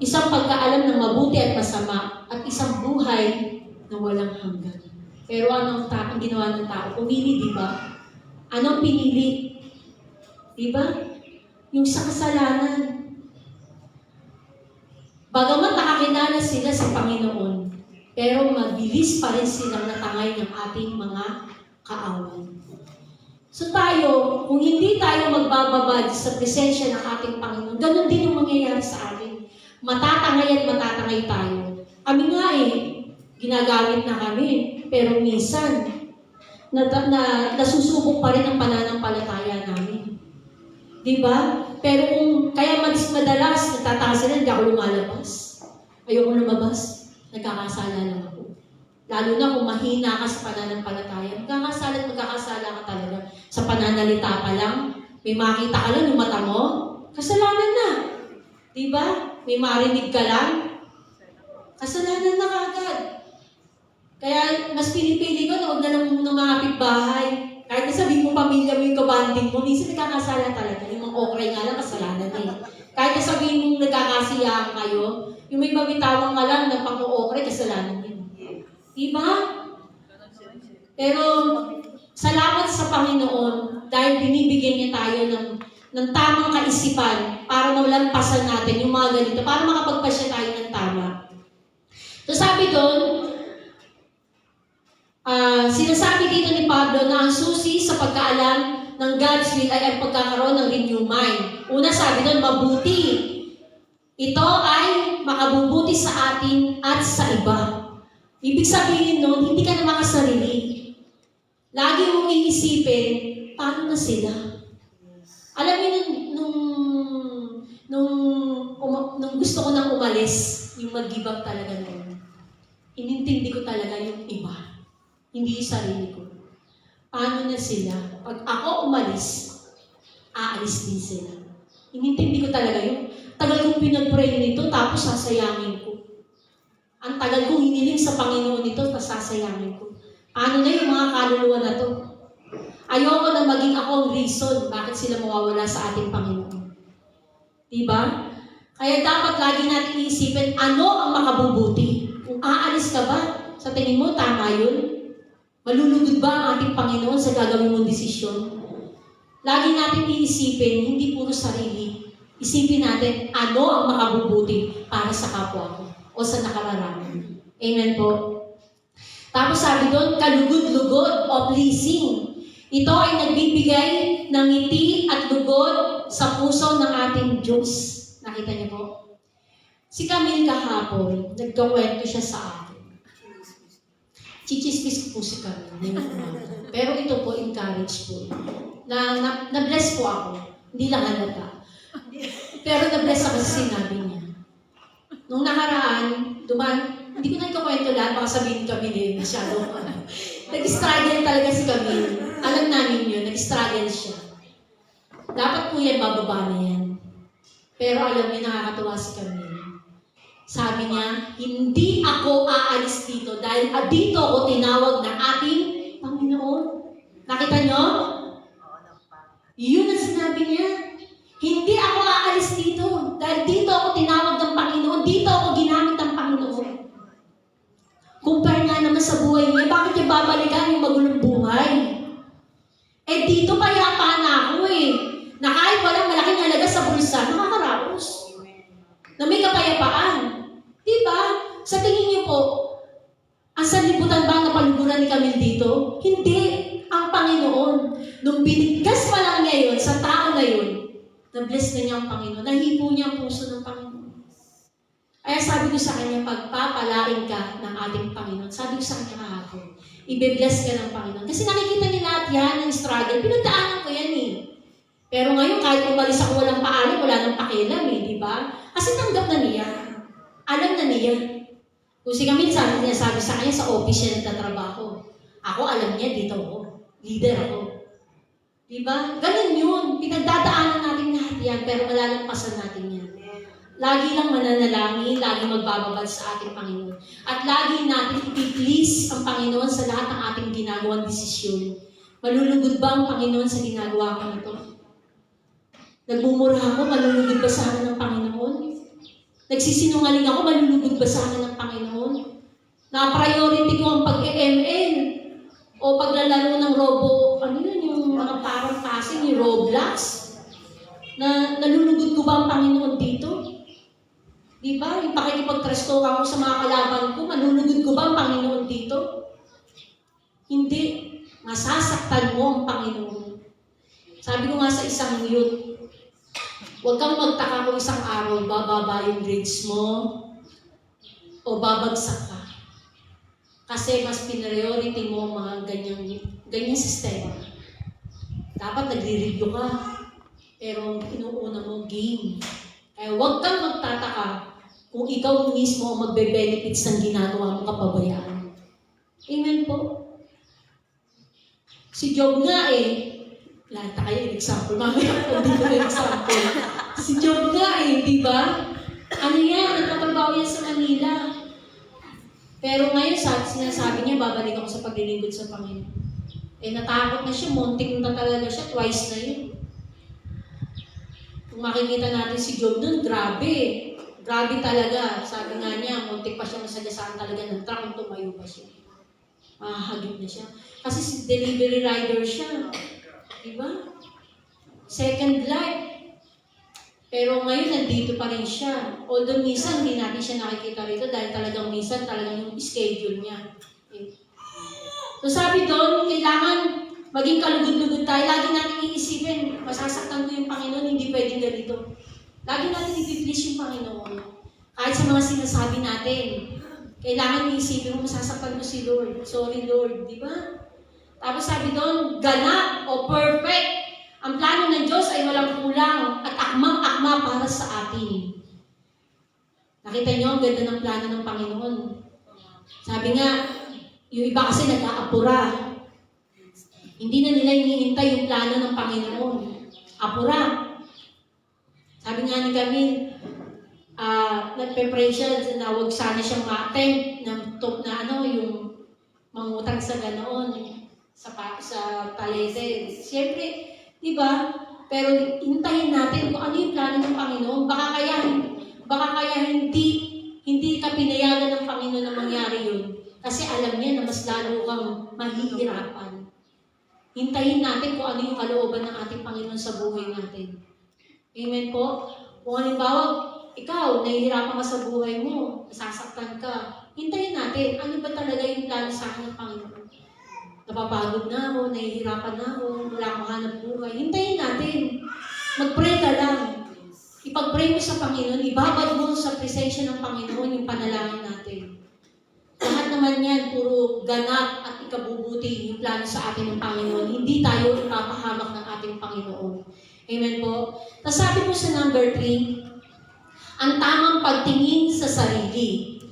Isang pagkaalam ng mabuti at masama at isang buhay na walang hanggan. Pero anong ginawa ng tao? Pumili, di ba? Anong pinili? Di ba? Yung sa kasalanan. Bagamat nakakilala sila sa Panginoon, pero mabilis pa rin silang natangay ng ating mga kaaway. So tayo, kung hindi tayo magbababad sa presensya ng ating Panginoon, ganun din ang mangyayari sa atin. Matatangay at matatangay tayo. Kami nga ginagamit na kami, pero minsan, nasusubok pa rin ang pananampalataya namin. Diba? Pero kaya madalas nagtatakas sila, hindi ako lumalabas. Ayoko lumabas, nagkakasala lang ako. Lalo na kung mahina ka sa pananampalataya, magkakasala ka talaga. Sa pananalita pa lang, may makita ka lang yung mata mo, kasalanan na. Diba? May marinig ka lang, kasalanan na kagad. Kaya mas pinipili ko na huwag na lang ng mga kapitbahay. Kahit na sabihin mo pamilya mo yung kabanding mo, minsan nagkakasala talaga. Yung mga okray nga lang, kasalanan na eh. Kahit na sabihin mo nagkakasiyaan kayo, yung may mabitawan ka lang na pang-okray, kasalanan yun. Diba? Pero salamat sa Panginoon dahil binibigyan niya tayo ng tamang kaisipan para mawalampasan natin yung mga ganito, para makapagpasya tayo ng tama. So sabi doon, sinasabi dito ni Pablo na ang susi sa pagkaalam ng God's will ay ang pagkakaroon ng renewed mind. Una sabi doon, mabuti. Ito ay makabubuti sa atin at sa iba. Ibig sabihin noon, hindi ka na makasarili. Lagi mong iisipin, paano na sila? Alam niyo, nung gusto ko nang umalis, yung mag-give up talaga noon, inintindi ko talaga yung iba. Hindi yung sarili ko. Paano na sila? Pag ako umalis, aalis din sila. Inintindi ko talaga yung tagal kong pinag-pray nito, tapos sasayangin ko. Ang tagal kong hiniling sa Panginoon nito, tapos sasayangin ko. Paano na yung mga kaluluwa na to? Ayoko na maging ako ang reason bakit sila mawawala sa ating Panginoon. Diba? Kaya dapat lagi natin iisipin, ano ang makabubuti? Kung aalis ka ba, sa tingin mo, tama yun? Malulugod ba ang ating Panginoon sa gagawin mong desisyon? Lagi natin iisipin, hindi puro sarili. Isipin natin, ano ang makabubuti para sa kapwa ko o sa nakararami. Amen po. Tapos sabi doon, kalugod-lugod o pleasing. Ito ay nagbibigay ng ngiti at lugod sa puso ng ating Diyos. Nakita niyo po? Si Camille kahapon, nagkakwento siya sa akin. Chichismis po si Camille. Pero ito po, encourage po. Na-bless po ako. Hindi lang halata. Pero na-bless ako sa sinabi niya. Nung nakaraan, hindi ko na ikakwento lahat, baka sabihin Camille, masyado. Nag-struggle talaga si Camille. Alam namin yun, nag-struggle siya. Dapat po yan, bababa na yan. Pero alam niyo, nakakatuwa si Camille. Sabi niya, hindi ako aalis dito dahil dito ako tinawag ng ating Panginoon. Nakita niyo? Yun ang sinabi niya. Hindi ako aalis dito dahil dito ako tinawag ng Panginoon. Dito ako ginamit ng Panginoon. Compare nga naman sa buhay niya, bakit niya babalikan yung magulong buhay? Eh dito payapa na ako na kahit walang malaking halaga sa bulsa, nakakaraos. Na may kapayapaan. Diba? Sa tingin niyo po, ang sanlibutan ba na paluguran ni Camille dito? Hindi. Ang Panginoon. Nung binigkas pa lang niya yun, sa tao na yun, na-bless na niya ang Panginoon. Nahipo niya ang puso ng Panginoon. Kaya sabi ko sa kanya, pagpapalain ka ng ating Panginoon. Sabi ko sa kanya kahapon, ibe-bless ka ng Panginoon. Kasi nakikita niya lahat yan, ng struggle. Pinagdaanan ko yan eh. Pero ngayon, kahit umalis ako walang paalam, wala nang pakialam eh, di ba? Kasi tanggap na niya. Alam na niya. Kung si Camille, sabi sa kanya, sa office siya nagtatrabaho. Ako, alam niya, dito ako. Leader ako. Di ba? Ganun yun. Pinagdadaanan natin lahat yan, pero malalampasan natin yan. Lagi lang mananalangin, lagi magbababad sa ating Panginoon. At lagi natin i-please ang Panginoon sa lahat ng ating ginagawang desisyon. Malulugod ba ang Panginoon sa ginagawa ko nito? Nagmumura ako, malulugod ba sa akin ng Panginoon? Nagsisinungaling ako, malulugod ba sa akin ng Panginoon? Na-priority ko ang pag-ML o paglalaro ng yung mga parang passing, yung Roblox. Na nalulugod ko ba ang Panginoon dito? Di ba? Yung pakikipag-trash-talk ako sa mga kalaban ko, malulugod ko ba ang Panginoon dito? Hindi. Masasaktan mo ang Panginoon. Sabi ko nga sa isang youth, huwag kang magtaka kung isang araw bababa yung grades mo o babagsak ka. Kasi mas priority mo ang mga ganyang sistema. Dapat nagre-review ka. Pero inuuna mo game. Kaya huwag kang magtataka kung ikaw mismo ang magbe-benefits ng ginagawa mong kapabayaan. Amen po? Si Job nga lahat tayo example. Mamaya ko dito yung example. Si Job nga di ba? Ano yan? Nagtatrabaho yan sa Manila. Pero ngayon, sinasabi niya, babalik ako sa paglilingkod sa Panginoon. Natakot na siya. Muntik na talaga siya. Twice na yun. Kung makikita natin si Job nun, grabe. Grabe talaga. Sabi nga niya, muntik pa siya masagasaan talaga ng truck kung tumayo pa siya. Mahagip na siya. Kasi si delivery rider siya. Diba? Second life. Pero ngayon, nandito pa rin siya. Although minsan, hindi natin siya nakikita rito dahil talagang minsan, talagang yung schedule niya. So sabi doon, kailangan maging kalugod-lugod tayo. Lagi natin iisipin, masasaktan ko yung Panginoon, hindi pwedeng ganito. Lagi natin i-please yung Panginoon. Kahit sa mga sinasabi natin, kailangan iisipin mo, masasaktan ko si Lord. Sorry Lord, di ba? Tapos sabi doon, ganap o perfect. Ang plano ng Diyos ay walang kulang at akmang-akma para sa atin. Nakita niyo, ang ganda ng plano ng Panginoon. Sabi nga, yung iba kasi nag-aapura. Hindi na nila hinihintay yung plano ng Panginoon. Apura. Sabi nga ni Camille, nagpe-pray siya na huwag sana siyang ma-attempt yung mangutang sa ganoon, sa talete. Siyempre, di ba? Pero hintayin natin kung ano yung plano ng Panginoon. Baka kaya hindi ka pinayagan ng Panginoon na mangyari yun. Kasi alam niya na mas lalo kang mahihirapan. Hintayin natin kung ano yung kalooban ng ating Panginoon sa buhay natin. Amen po? Kung halimbawa, ikaw, nahihirapan ka sa buhay mo, nasasaktan ka, hintayin natin, ano ba talaga yung plano sa akin ng Panginoon? Napapagod na ako, nahihirapan na ako, wala akong hanap buhay. Hintayin natin. Mag-pray ka lang. Ipag-pray mo sa Panginoon, ibabad mo sa presensya ng Panginoon yung panalangin natin. Lahat naman yan, puro ganap at ikabubuti yung plano sa atin ng Panginoon. Hindi tayo ipapahamak ng ating Panginoon. Amen po? Tapos sabi po sa number 3, ang tamang pagtingin sa sarili.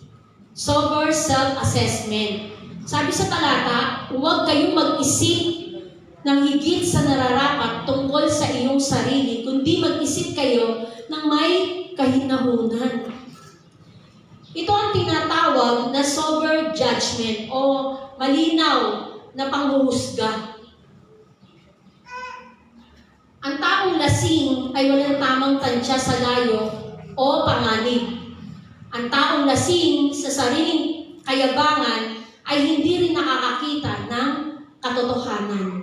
Sober self-assessment. Sabi sa talata, huwag kayong mag-isip ng higit sa nararapat tungkol sa iyong sarili, kundi mag-isip kayo ng may kahinahunan. Ito ang tinatawag na sober judgment o malinaw na panghuhusga. Ang taong lasing ay walang tamang tansya sa layo o panganib. Ang taong lasing sa sariling kayabangan ay hindi rin nakakakita ng katotohanan.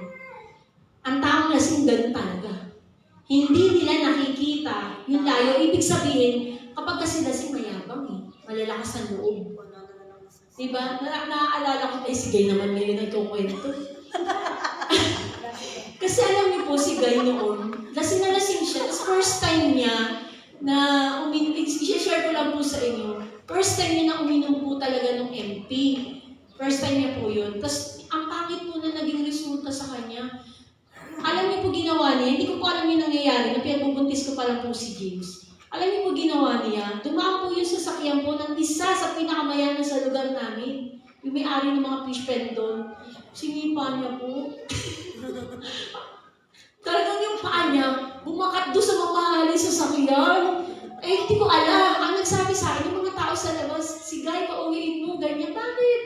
Ang taong lasing ganun talaga. Hindi nila nakikita yung layo. Ibig sabihin, kapag kasi lasing mayabang malalakas ang loob. Diba? Naaalala ko, si Gay naman ngayon nagkukwento. Kasi alam niyo po, si Gay noon, lasing na lasing siya. Tapos first time niya na share ko lang po sa inyo, first time niya na uminom po talaga ng MP. First time niya po yun. Tapos, ang pangit po na naging resulta sa kanya. Alam niyo po ginawa niya, hindi ko po alam yung nangyayari, na pinagbubuntis ko pa lang po si James. Alam niyo po ginawa niya, dumaan po yung sasakyan po ng isa sa pinakamayaman sa lugar namin. Yung may-ari ng mga fish pen doon. Sinipa niya po. Talagang yung paa niya, bumakat doon sa mamahalin sasakyan. Eh, hindi ko alam. Ang nagsabi sa akin, yung mga tao sa labas, si Guy, pauwiin mo, ganyan. Bakit?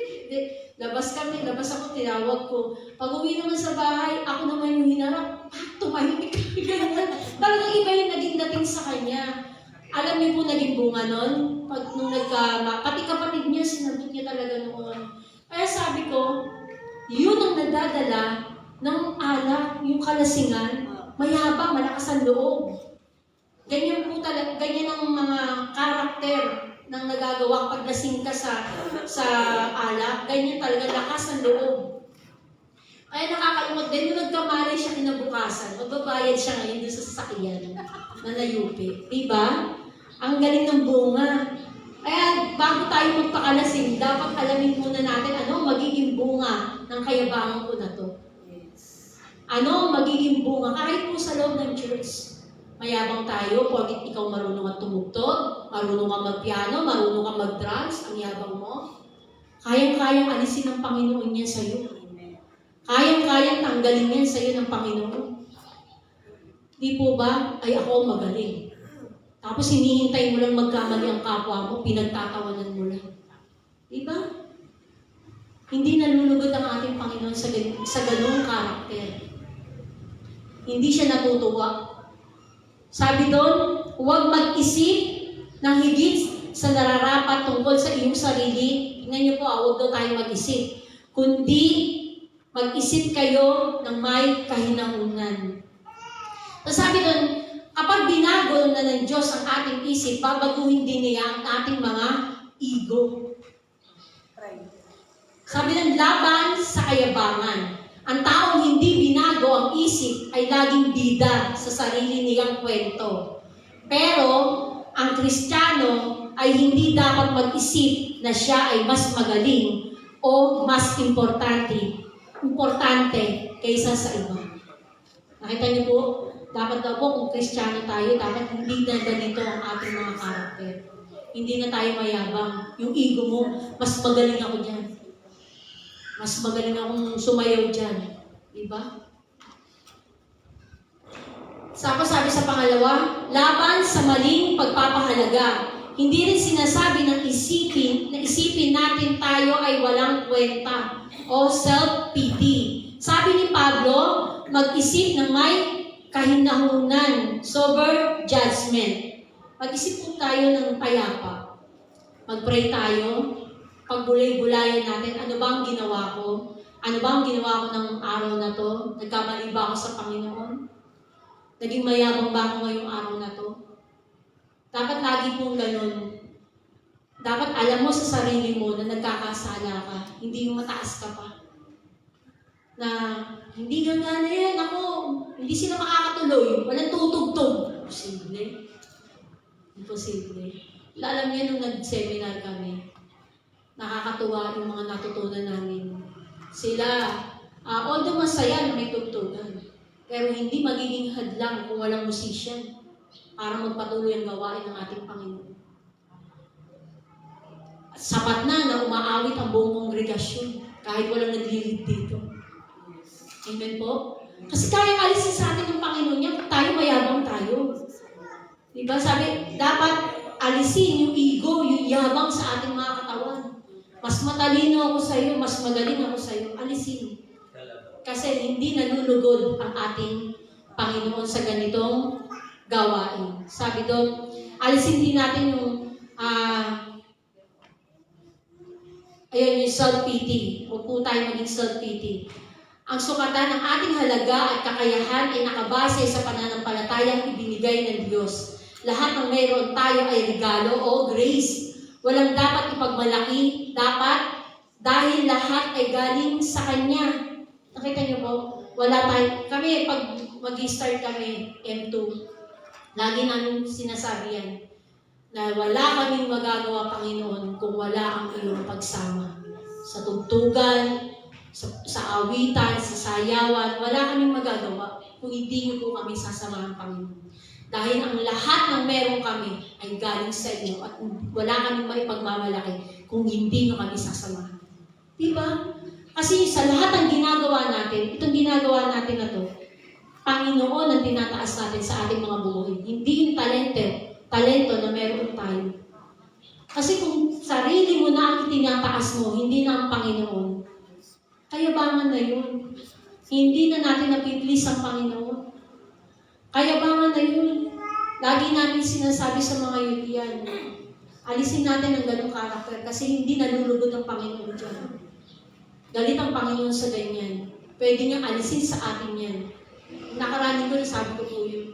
Labas ako, tinawag ko. Pag uwi naman sa bahay, ako naman yung hinarap. Tumahimik kami, ganyan. Talagang iba yung naging dating sa kanya. Alam niyo po naging bunga nun? Pag nung pati kapatid niya, sinagot niya talaga noon. Kaya sabi ko, yun ang nadadala ng alak, yung kalasingan, mayabang, malakas ang loob. Ganyan po talaga, ganyan ang mga karakter ng nagagawa pag lasing ka sa alak. Ganyan talaga, lakas ang loob. Kaya nakakalungkot din, nung nagkamali siya kinabukasan, magbabayad siya ngayon doon sa sasakyan na nayupi. Diba? Ang galing ng bunga. Kaya bago tayo magpakalasing, dapat alamin muna natin ano magiging bunga ng kayabangan ko na to. Ano magiging bunga? Kahit po sa loob ng church, mayabang tayo, porkit ikaw marunong at tumugtog, marunong kang magpiano, marunong kang mag-drums, ang yabang mo. Kayang-kayang alisin ng Panginoon yan sa'yo. Kayang-kayang tanggalin yan sa'yo ng Panginoon. Di po ba? Ay ako magaling. Tapos hinihintay mo lang magkamali ang kapwa mo, pinagtatawanan mo lang. Di ba? Hindi nalulugod ang ating Panginoon sa ganung karakter. Hindi siya natutuwa. Sabi doon, huwag mag-isip ng higit sa nararapat tungkol sa iyong sarili. Tingnan niyo po, huwag daw tayo mag-isip. Kundi, mag-isip kayo ng may kahinahunan. So sabi doon, kapag binago na ng Diyos ang ating isip, babaguhin din niya ang ating mga ego. Sabi ng laban sa kayabangan. Ang taong hindi binago ang isip ay laging bida sa sarili niyang kwento. Pero, ang Kristiyano ay hindi dapat mag-isip na siya ay mas magaling o mas importante kaysa sa iba. Nakita niyo po, dapat daw po kung Kristiyano tayo, dapat hindi na ganito ang ating mga karakter. Hindi na tayo mayabang. Yung ego mo, mas magaling ako dyan. Mas magaling akong sumayaw dyan. Diba? Sabi sa pangalawa, laban sa maling pagpapahalaga. Hindi rin sinasabi ng isipin natin tayo ay walang kwenta o self-pity. Sabi ni Pablo, mag-isip ng may kahinahunan, sober judgment. Mag-isip po tayo ng payapa. Mag-pray tayo. Pagbulay-bulayan natin, ano ba ang ginawa ko? Ano ba ang ginawa ko ng araw na to? Nagkamali ba ako sa Panginoon? Naging mayabang ba ako ngayong araw na to? Dapat lagi pong ganun. Dapat alam mo sa sarili mo na nagkakasala ka. Hindi yung mataas ka pa. Na hindi ganda na yan. Ako, hindi sila makakatuloy. Walang tutugtog. Imposible. Alam niya nung nag-seminar kami, nakakatuwa yung mga natutunan namin. Sila, although masaya na may tugtugan, pero hindi magiging hadlang kung walang musician para magpatuloy ang gawain ng ating Panginoon. At sapat na umaawit ang buong kongregasyon kahit walang naglilid dito. Amen po? Kasi kaya alisin sa atin ng Panginoon niya kung tayo mayabang tayo. Diba? Sabi, dapat alisin yung ego, yung yabang sa ating mga katawan. Mas matalino ako sa iyo, mas magaling ako sa iyo, alisin. Kasi hindi nalulugod ang ating Panginoon sa ganitong gawain. Sabi doon, alisin din natin yung yung self-pity. Huwag po tayo maging self-pity. Ang sukatan ng ating halaga at kakayahan ay nakabase sa pananampalatayang ibinigay ng Diyos. Lahat ng mayroon tayo ay regalo o grace. Walang dapat ipagmalaki, dapat dahil lahat ay galing sa Kanya. Nakita niyo po, wala tayo. Kami, pag mag-start kami, M2, lagi namin sinasabi yan. na wala kaming magagawa, Panginoon, kung wala ang iyong pagsama. Sa tugtugan, sa awitan, sa sayawan, wala kaming magagawa kung hindi niyo po kami sasamahan, Panginoon. Dahil ang lahat ng meron kami ay galing sa inyo at wala kaming maipagmamalaki kung hindi niyo kami sasamahan. Diba? Kasi sa lahat ng ginagawa natin, itong ginagawa natin na to, Panginoon ang tinataas natin sa ating mga buhay. Hindi yung talento na meron tayo. Kasi kung sarili mo na ang tinataas mo, hindi na ang Panginoon, kayabangan na yun. Hindi na natin napiplis ang Panginoon. Kayabangan na yun. Lagi namin sinasabi sa mga youth yan, alisin natin ang ganong karakter kasi hindi nalulugod ang Panginoon dyan. Galit ang Panginoon sa ganyan. Pwede niyang alisin sa atin yan. Nakaraning ko na sabi ko po yun.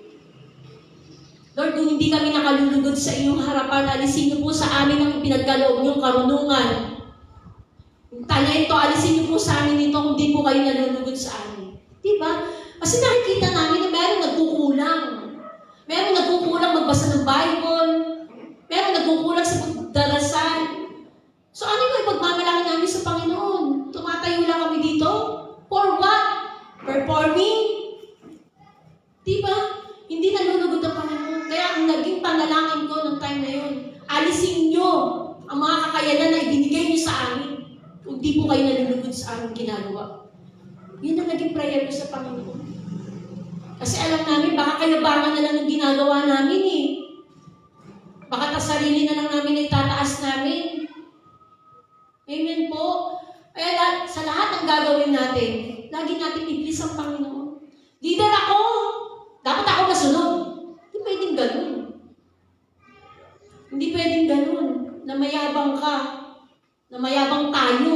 Lord, kung hindi kami nakalulugod sa iyong harapan, alisin niyo po sa amin ang ipinagkaloob niyong karunungan. Yung talento, alisin niyo po sa amin ito kung di po kayo nalulugod sa amin. Diba? Kasi nakikita namin na meron nagkukulang. Meron nagkukulang magbasa ng Bible. Meron nagkukulang sa pagdarasal. So ano yung ipagmamalaki namin sa Panginoon? Tumatayo lang kami dito? For what? Performing? Diba? Hindi nalulugod ang Panginoon. Kaya ang naging panalangin ko nung time na yun, alisin nyo ang mga kakayanan na ibinigay nyo sa amin. Kung di po kayo nalulugod sa aming ginagawa. Yun ang naging prayer ko sa Panginoon. Kasi alam namin, baka kayabangan na lang ang ginagawa namin eh. Baka sarili na lang namin ay tataas namin. Amen po. Kaya sa lahat ng gagawin natin, lagi natin iblis ang Panginoon. Leader ako! Dapat ako masunod. Hindi pwedeng ganun. Hindi pwedeng ganun. Na mayabang ka. Na mayabang tayo.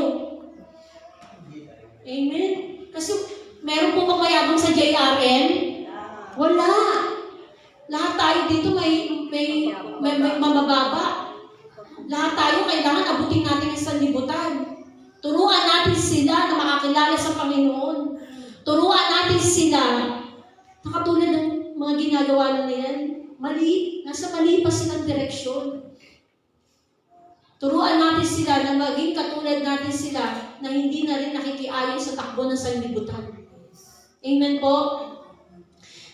Amen? Kasi meron po bang mayabang sa JRM? Wala. Lahat tayo dito may mabababa. Lahat tayo kailangan abutin natin ang sanlibutan. Turuan natin sila na makakilala sa Panginoon. Turuan natin sila na katulad ng mga ginagawa na yan. Mali. Nasa mali pa silang direksyon. Turuan natin sila na maging katulad natin sila na hindi na rin nakikiayon sa takbo ng sanlibutan. Amen po?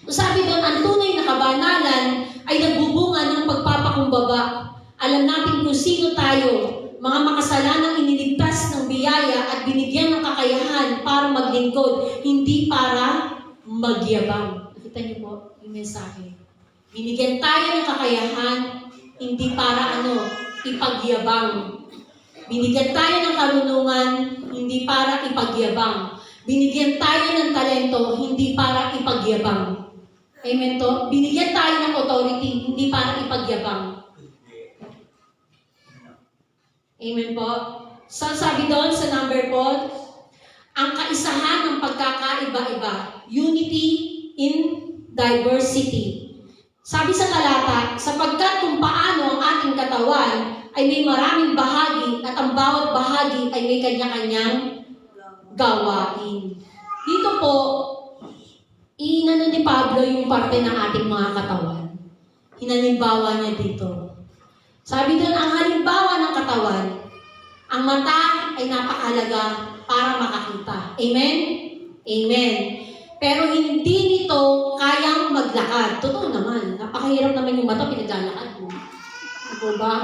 Sabi doon, ang tunay na kabanalan ay nagbubunga ng pagpapakumbaba. Alam natin kung sino tayo, mga makasalanang iniligtas ng biyaya at binigyan ng kakayahan para maglingkod, hindi para magyabang. Nakita niyo po yung mensahe. Binigyan tayo ng kakayahan, hindi para ipagyabang. Binigyan tayo ng karunungan, hindi para ipagyabang. Binigyan tayo ng talento, hindi para ipagyabang. Amen to? Binigyan tayo ng authority, hindi para ipagyabang. Amen po? So sabi doon sa number 4, ang kaisahan ng pagkakaiba-iba, unity in diversity. Sabi sa talata, sapagkat kung paano ang ating katawan ay may maraming bahagi at ang bawat bahagi ay may kanya-kanyang gawain. Dito po, inano ni Pablo yung parte ng ating mga katawan. Hinalimbawa niya dito. Sabi doon, ang halimbawa ng katawan, ang mata ay napakahalaga para makakita. Amen? Amen. Pero hindi nito kayang maglakad. Totoo naman. Napakahirap naman yung mata, pinaglalakad mo. Ano ba?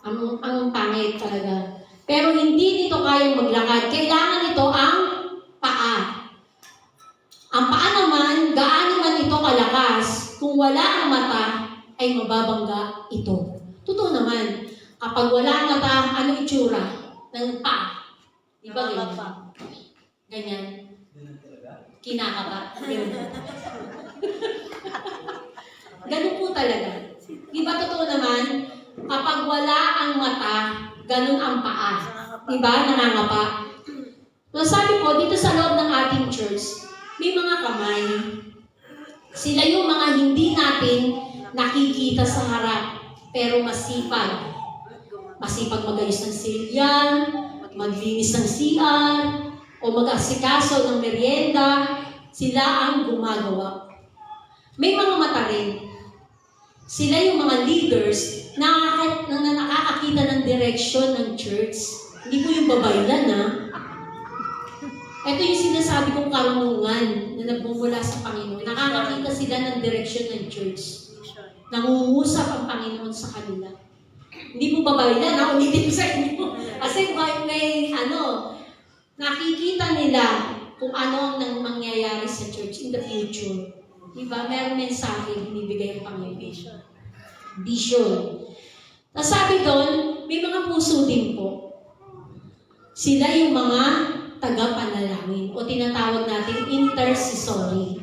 Ang pangit talaga. Pero hindi nito kayang maglakad. Kailangan nito ang paa. Ang paa naman, gaano man ito kalakas, kung wala ang mata, ay mababangga ito. Totoo naman. Kapag wala ang mata, ano itsura ng paa? Di ba ganyan? Ganyan. Kinakaba. Ganun po talaga. Di ba totoo naman? Kapag wala ang mata, ganun ang paa. Di ba? Nangangapa. So sabi po, dito sa loob ng ating church, may mga kamay. Sila yung mga hindi natin nakikita sa harap, pero masipag. Masipag magayos ng silyan, maglinis ng CR, o mag-asikaso ng merienda, sila ang gumagawa. May mga mata rin. Sila yung mga leaders na nakakakita ng direksyon ng church. Hindi ko yung babaylan, ha? Ito yung sinasabi kong karunungan na nagmumula sa Panginoon. Nakakakita sila ng direksyon ng church. Nangungusap ang Panginoon sa kanila. Hindi mo babaylan, ha? Ulitin ko sa inyo. Kasi may nakikita nila kung ano ang mangyayari sa church in the future. Diba? Meron mensahe, binibigay ang Panginoon. Vision. Tapos sabi doon, may mga puso din po. Sila yung mga taga-panalangin o tinatawag natin intercessory.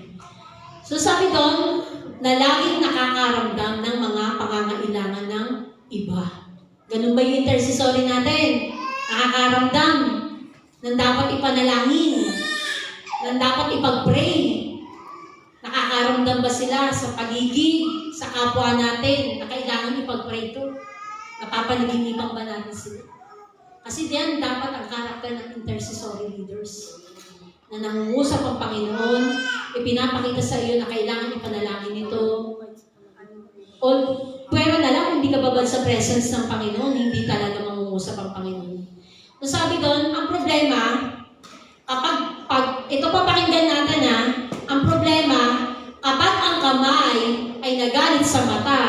So sabi doon, na laging nakakaramdam ng mga pangangailangan ng iba. Ganun ba yung intercessory natin? Nakakaramdam ng dapat ipanalangin, ng dapat ipag-pray. Nakakaramdam ba sila sa pagiging, sa kapwa natin na kailangan ipag-pray ito? Napapanaginipan ba natin sila? Kasi diyan dapat ang karakter ng intercessory leaders na nangungusap ang Panginoon, ipinapakita sa iyo na kailangan ipanalangin ito. O pwera na lang, hindi ka babad sa presence ng Panginoon, hindi talaga mangungusap ang Panginoon. So sabi doon, ang problema, ito papakinggan natin ang problema, kapag ang kamay ay nagalit sa mata,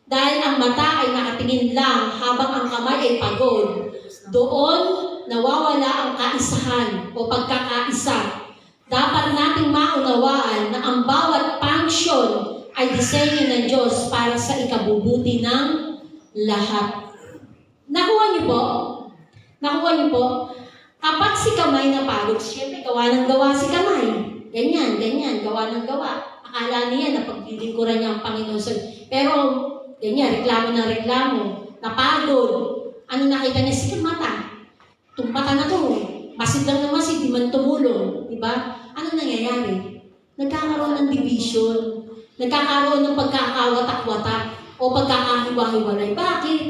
dahil ang mata ay nakatingin lang habang ang kamay ay pagod, doon nawawala ang kaisahan o pagkakaisa. Dapat nating maunawaan na ang bawat function ay disenyo ng Diyos para sa ikabubuti ng lahat. Nakuha niyo po? Nakuha niyo po? Kapag si kamay napagod, siyempre gawa ng gawa si kamay. Ganyan, gawa ng gawa. Akala niya na paglilingkuran niya ang Panginoon. Pero, ganyan, reklamo ng reklamo. Napagod. Ano nakita niya? Sige, mata. Tumpatan na to. Masid lang na masid, di man tumulong. Diba? Ano nangyayari? Nagkakaroon ng division. Nagkakaroon ng pagkakawatak-watak o pagkakahiwa-hiwalay. Bakit?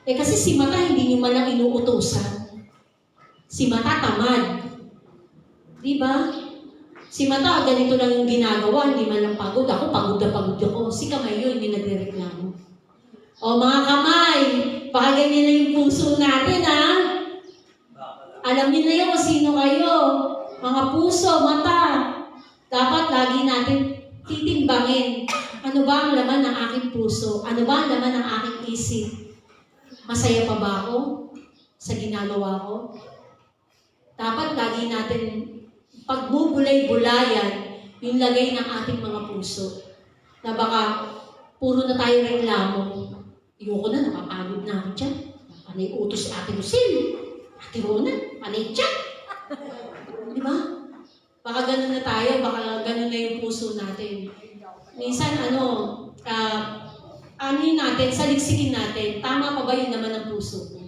Kasi si mata hindi niyo man lang inuutosan. Si mata tamad. Diba? Si mata ganito lang yung ginagawa, hindi man lang pagod. Ako, pagod na pagod ako. Si kamay yun, hindi nagre-reklamo. O mga kamay, baka ganyan na yung puso natin, ha? Alam niyo na yun kung sino kayo. Mga puso, mata. Dapat lagi natin titimbangin. Ano ba ang laman ng aking puso? Ano ba ang laman ng aking isip? Masaya pa ba ako sa ginagawa ko? Dapat lagi natin pagbubulay-bulayan yung lagay ng ating mga puso. Na baka puro na tayo reklamo. Ayoko na, napapagod na ako dyan. Panay utos si Ate Lucille. Ate Rona, panay dyan. Di ba? Baka ganun na tayo, baka ganun na yung puso natin. Minsan, natin, saliksikin natin, tama pa ba yun naman ang puso ko?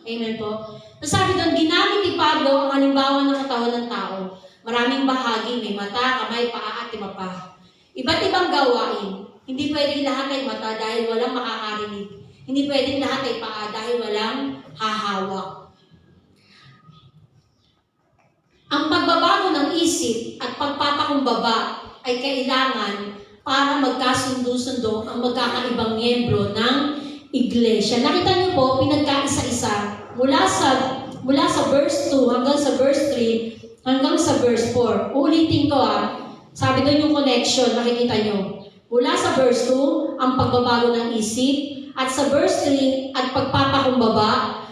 Amen po? So sabi doon, ginamit ni Pablo ang halimbawa ng katawan ng tao. Maraming bahagi, may mata, kamay, paa, at pa. Iba't ibang gawain. Hindi pwedeng lahat ay mata dahil walang makakarinig. Hindi pwedeng lahat ay paa dahil walang hahawak. Ang pagbabago ng isip at pagpapakumbaba ay kailangan para magkasundo-sundo ang magkakaibang miyembro ng iglesia. Nakita niyo po, pinagkaisa-isa mula sa verse 2 hanggang sa verse 3 hanggang sa verse 4. Uulitin ko Sabi doon yung connection, nakikita niyo. Mula sa verse 2, ang pagbabago ng isip, at sa verse 3, at pagpapakumbaba,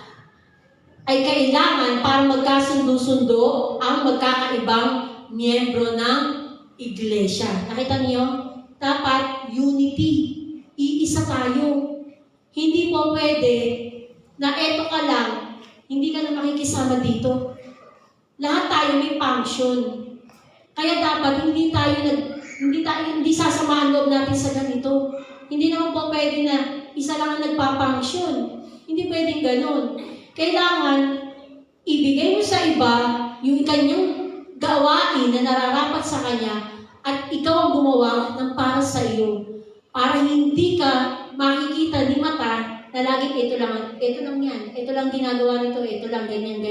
ay kailangan para magkasundo-sundo ang magkakaibang miyembro ng iglesia. Nakita niyo? Dapat unity. Iisa tayo. Hindi po pwede na eto ka lang, hindi ka na makikisama dito. Lahat tayo may function. Kaya dapat hindi sasamaan loob natin sa ganito. Hindi naman po pwede na isa lang ang nagpa-function. Hindi pwedeng ganun. Kailangan ibigay mo sa iba yung kanyang gawain na nararapat sa kanya at ikaw ang gumawa ng para sa iyo. Para hindi ka makikita ni mata na laging ito lang yan, ito lang ginagawa nito, ito lang ganyan.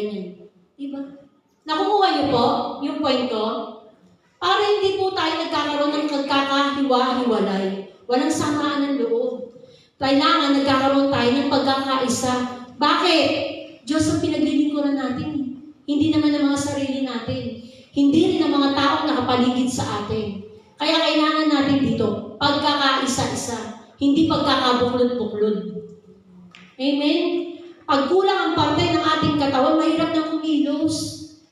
Diba? Nakukuha niyo po yung point ko? Para hindi po tayo nagkakaroon ng nagkakahiwa-hiwalay. Walang samaan ng loob. Kailangan nagkakaroon tayo ng pagkakaisa. Bakit? Diyos ang pinaglilingkuran natin. Hindi naman ang mga sarili natin. Hindi rin ang mga taong nakapaligid sa atin. Kaya kailangan natin dito, pagkakaisa-isa. Hindi pagkakabuklod-buklod. Amen? Pag kulang ang parte ng ating katawan, mahirap na kumilos.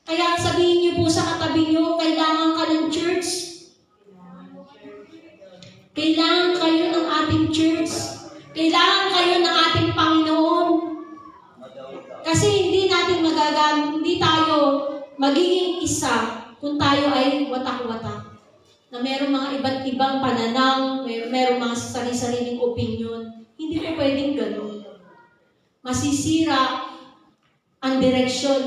Kaya sabihin niyo po sa katabi niyo, kailangan ka ng church. Kailangan kayo ng ating church. Kailangan kayo ng ating Panginoon. Kasi hindi tayo magiging isa kung tayo ay watak-watak. Na merong mga iba't ibang pananaw, merong mga sarili-sariling opinion. Hindi po pwedeng gano'n. Masisira ang direksyon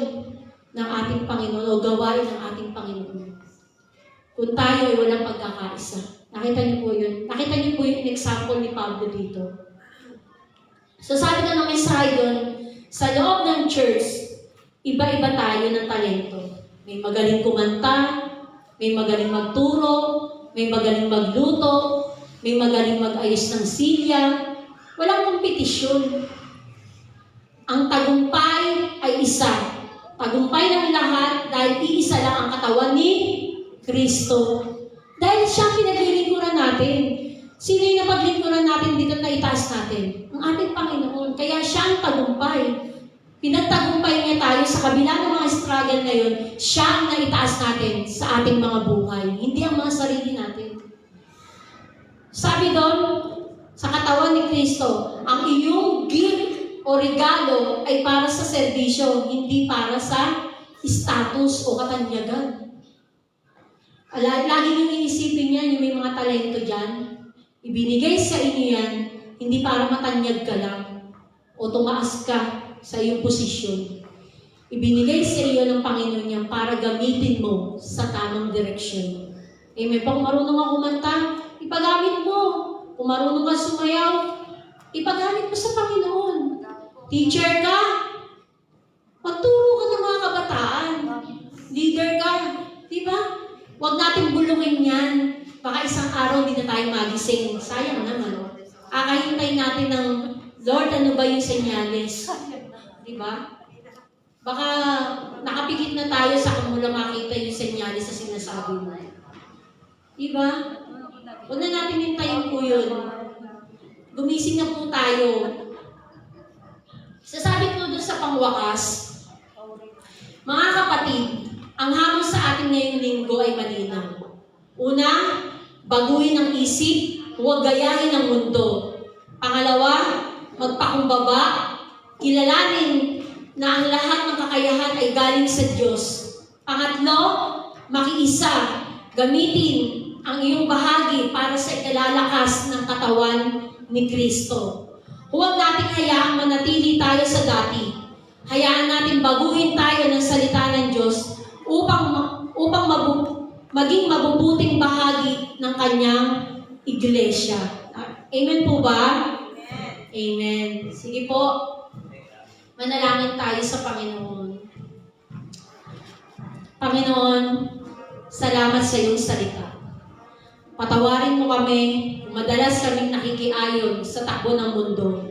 ng ating Panginoon o gawain ng ating Panginoon. Kung tayo ay walang pagkakaisa. Nakita niyo po yun? Nakita niyo po yung example ni Pablo dito. So sabi na ng mensahe doon, sa loob ng church, iba-iba tayo ng talento. May magaling kumanta, may magaling magturo, may magaling magluto, may magaling mag-ayos ng silya. Walang kompetisyon. Ang tagumpay ay isa. Tagumpay ng lahat dahil iisa lang ang katawan ni Kristo. Dahil siya ang pinaglilingkuran natin. Sino yung napaglingkuran natin dito na itaas natin? Ang ating Panginoon. Kaya siya ang tagumpay. Pinagtagumpay niya tayo sa kabila ng mga struggle na yun, siya ang naitaas natin sa ating mga buhay. Hindi ang mga sarili natin. Sabi doon, sa katawan ni Kristo, ang iyong gift o regalo ay para sa serbisyo, hindi para sa status o katanyagan. Lagi niyong iisipin yan, yung may mga talento dyan. Ibinigay sa inyo yan, hindi para matanyag ka lang o tumaas ka sa iyong posisyon. Ibinigay sa iyo ng Panginoon niya para gamitin mo sa tamang direksyon. Amen. Kung marunong ka kumanta, ipagamit mo. Kung marunong ka sumayaw, ipagamit mo sa Panginoon. Teacher ka, magturo ka ng mga kabataan. Leader ka, di ba? Huwag natin bulungin yan. Baka isang araw hindi na tayo magising. Sayang naman. Akahintay natin ng, Lord, ano ba yung senyales? Diba? Baka nakapikit na tayo sa kung mula makita yung senyales sa sinasabi mo. Diba? Huwag na natin hintayin po yun. Gumising na po tayo. Sasabi ko doon sa pangwakas, mga kapatid, ang hamon sa ating ngayong linggo ay malinaw. Una, baguhin ang isip, huwag gayahin ang mundo. Pangalawa, magpakumbaba, kilalanin na ang lahat ng kakayahan ay galing sa Diyos. Pangatlo, makiisa, gamitin ang iyong bahagi para sa ikalalakas ng katawan ni Kristo. Huwag nating hayaang manatili tayo sa dati. Hayaan natin baguhin tayo ng salita ng Diyos upang maging mabubuting bahagi ng kanyang iglesia. Amen po ba? Amen. Sige po. Manalangin tayo sa Panginoon. Panginoon, salamat sa iyong salita. Patawarin mo kami kung madalas kaming nakikiayon sa takbo ng mundo.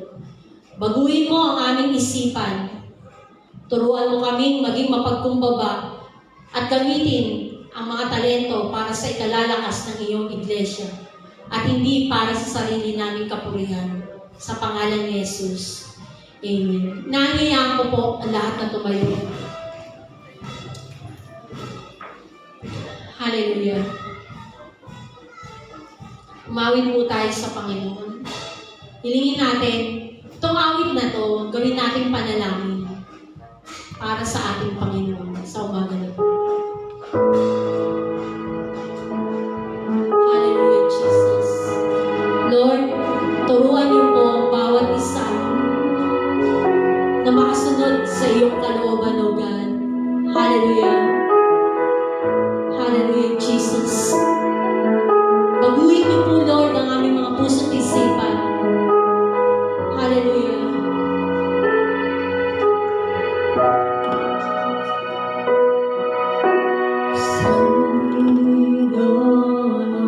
Baguhin mo ang aming isipan. Turuan mo kaming maging mapagkumbaba at gamitin ang mga talento para sa ikalalakas ng iyong iglesia at hindi para sa sarili naming kapurihan. Sa pangalan ni Jesus. Amen. Nangiyaan ko po ang lahat na tumayo. Hallelujah. Umawit po tayo sa Panginoon. Hilingin natin, itong awit na to, gawin natin panalangin para sa ating Panginoon sa umaga na po. Hallelujah, Jesus. Lord, turuan niyo po bawat isa na makasunod sa iyong kalooban, O God. Hallelujah. Hallelujah, Jesus. Baguhin niyo po, Lord, ang aming mga puso't isipan. Hallelujah. Send me on your way.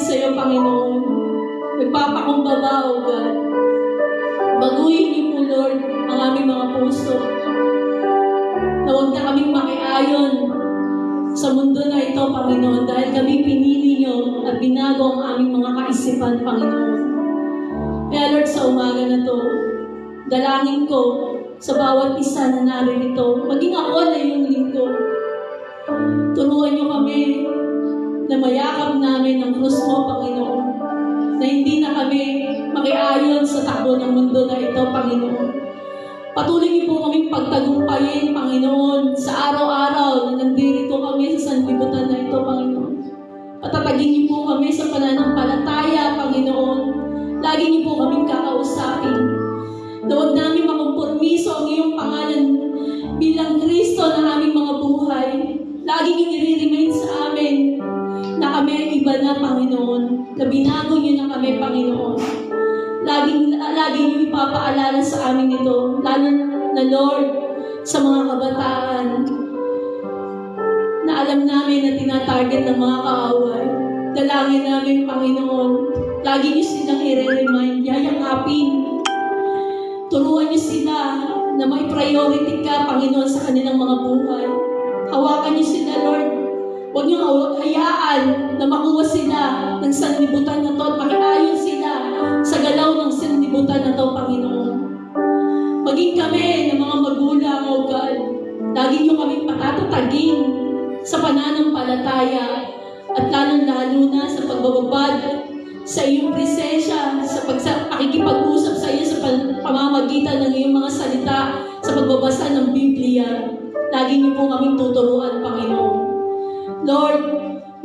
sa iyo, Panginoon. Nagpapakumbaba, O God. Baguhin niyo po, Lord, ang aming mga puso. Na huwag na kaming makiayon sa mundo na ito, Panginoon, dahil kami pinili niyo at binago ang aming mga kaisipan, Panginoon. Kaya Lord, sa umaga na to, dalangin ko sa bawat isa na naririto, maging ako na yung lingkod. Turuan niyo kami na mayakap namin ang krus mo, Panginoon. Na hindi na kami makiayon sa takbo ng mundo na ito, Panginoon. Patuloy niyo po kaming pagtagumpayin, Panginoon, sa araw-araw na nandito kami sa sanlibutan na ito, Panginoon. Patatagin niyo po kami sa pananampalataya, Panginoon. Lagi niyo po kaming kakausapin. Na huwag namin makompormiso ang iyong pangalan bilang Kristo na aming mga buhay. Lagi niyo i-remind sa amin na kami ay iba na, Panginoon. Na binago niyo na kami, Panginoon. Lagi niyo ipapaalala sa amin ito, lalo na Lord, sa mga kabataan na alam namin na tinatarget ng mga kaaway. Dalangin namin, Panginoon, lagi niyo silang i-remind, yayakapin. Turuan niyo sila na may priority ka, Panginoon, sa kanilang mga buhay. Hawakan niyo sila, Lord. Huwag niyo hayaan na makuha sila ng sanlibutan na to at makiayon sila sa galaw ng sanlibutan na to, Panginoon. Maging kami ng mga magulang, O God. Lagi niyo kaming patatatagin sa pananampalataya at lalong-lalo na sa pagbababad sa iyong presensya, sa pakikipag-usap sa iyo sa pamamagitan ng iyong mga salita, sa pagbabasa ng Biblia. Lagi niyo po kaming tuturuan, Panginoon. Lord,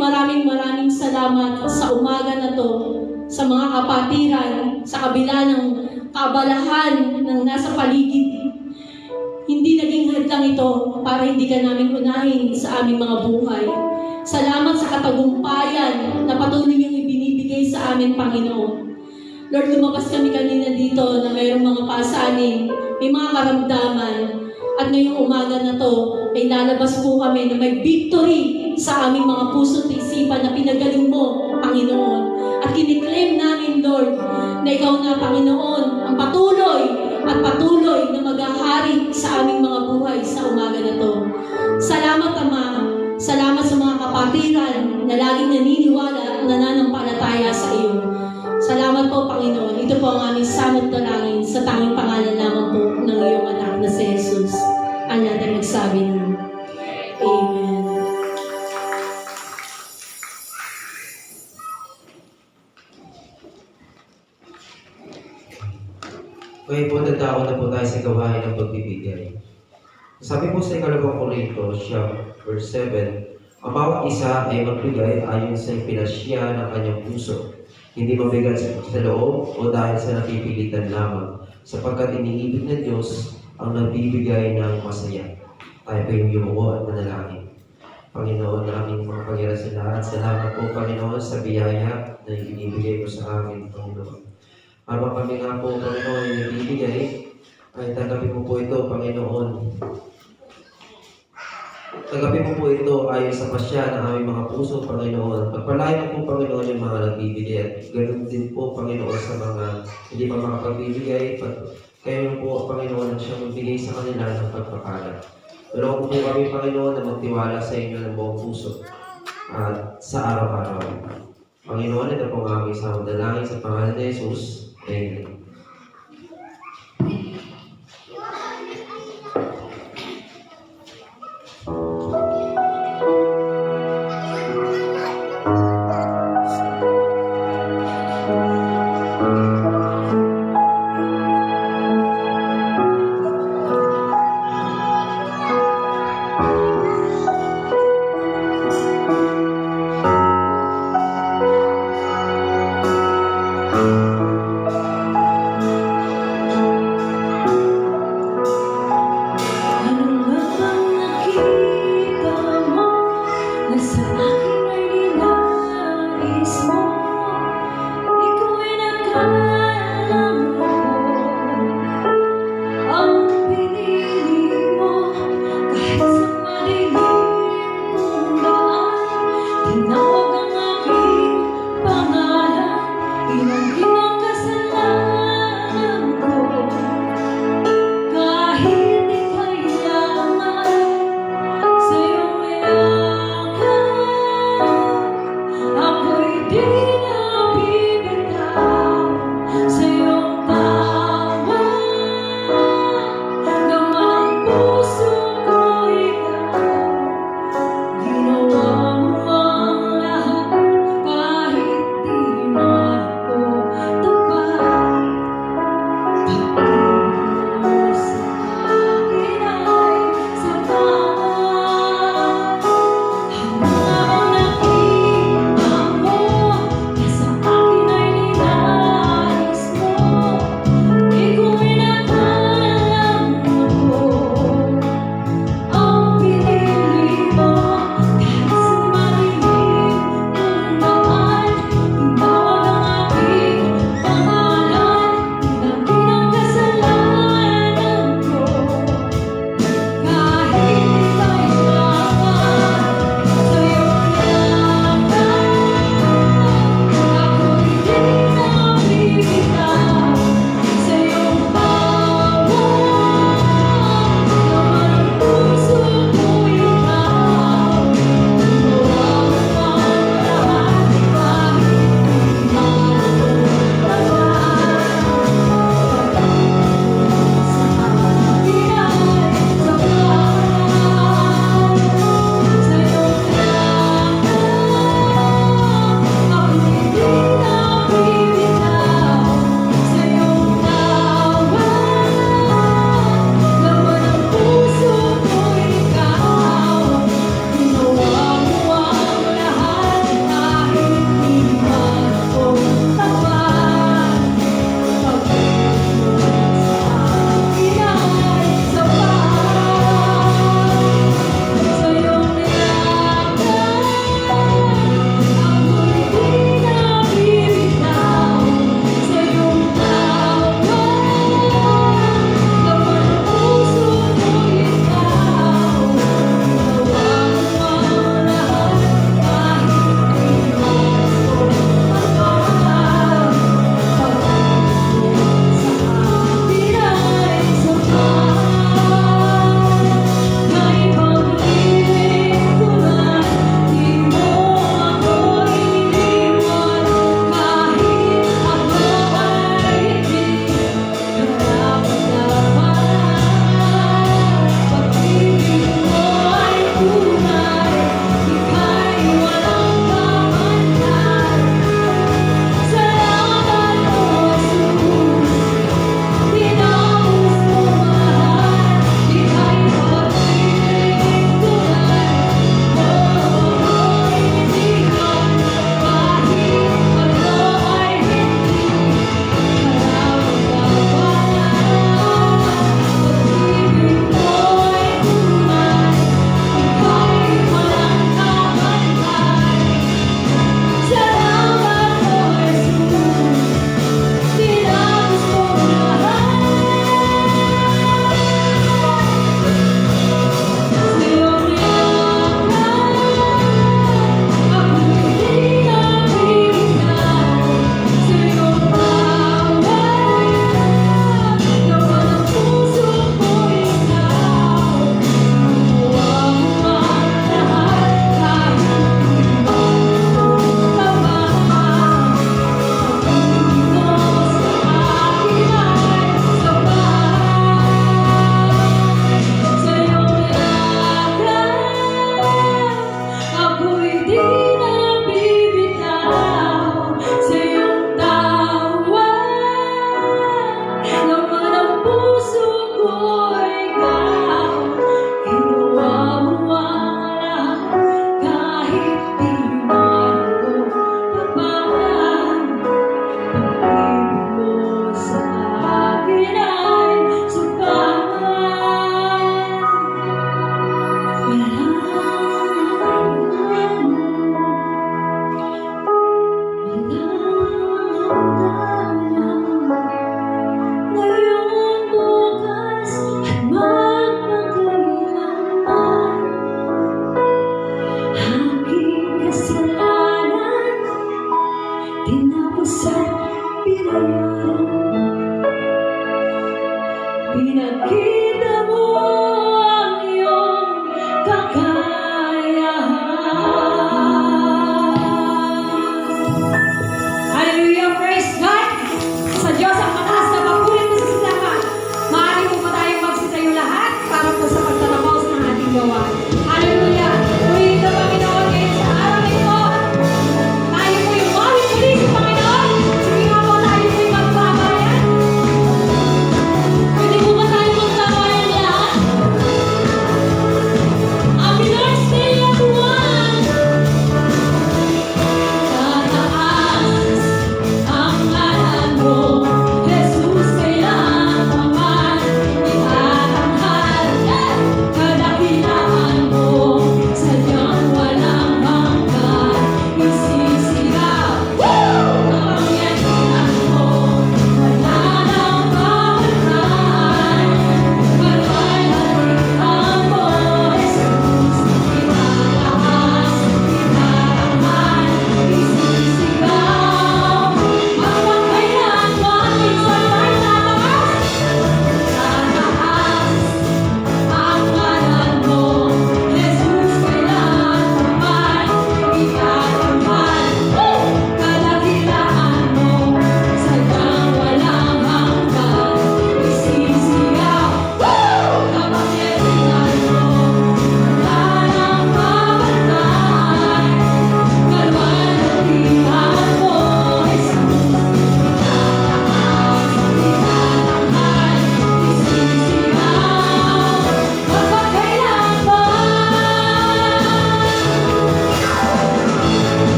maraming salamat sa umaga na to, sa mga kapatiran, sa kabila ng kaabalahan ng nasa paligid. Hindi naging hadlang ito para hindi ka namin unahin sa aming mga buhay. Salamat sa katagumpayan na patuloy niyong ibinibigay sa amin, Panginoon. Lord, lumabas kami kanina dito na mayroong mga pasanin, may mga karamdaman, at ngayong umaga na to, ay lalabas po kami na may victory sa aming mga puso at isipan na pinagaling mo, Panginoon. At kiniklaim namin, Lord, na ikaw na, Panginoon, ang patuloy na maghahari sa aming mga buhay sa umaga na to. Salamat, Ama. Salamat sa mga kapatiran na laging naniniwala at nananampalataya sa iyo. Salamat po, Panginoon. Ito po ang aming samot dalangin sa tanging pangalan lamang po ng iyong anak na si Jesus. Ang natin nagsabi na, Amen. Ngayon po, nagdako na po tayo sa gawain ng pagbibigay. Sabi po sa ikalawang Korinto, verse 7, ang bawat isa ay magbigay ayon sa pinasya ng kanyang puso, hindi mabigat sa loob o dahil sa napipilitan lamang, sapagkat iniibig ng Diyos ang nagbibigay ng masaya. Tayo po yung yumuko at manalangin. Panginoon, aming mga pangyayari sa lahat, salamat po, Panginoon, sa biyaya na ibinibigay mo sa amin, Panginoon. Habang kami nga po, Panginoon, ay nagbibigay, ay tanggapin mo po ito, Panginoon. Tanggapin mo po ito ayon sa pasya ng aming mga puso, Panginoon. Pagpalain mo po, Panginoon, yung mga nagbibigay. At ganoon din po, Panginoon, sa mga hindi pa makapagbibigay. Kayo po, Panginoon, ang siyang magbigay sa kanila ng pagpapala. Tulungan po kami, Panginoon, na magtiwala sa inyo ng buong puso at sa araw-araw. Panginoon, ito po ang aming samang dalangin sa pangalan ni Jesus. Amen.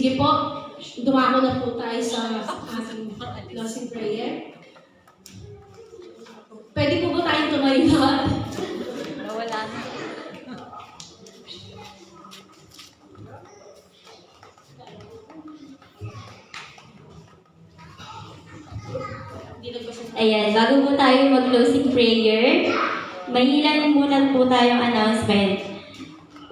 Sige po, dumako na po tayo sa ating closing prayer. Pwede po ba tayong tumayo lahat? Nawala na. Hindi nagbasa. Ayan, bago po tayo mag-closing prayer, may ilan muna po tayong announcement.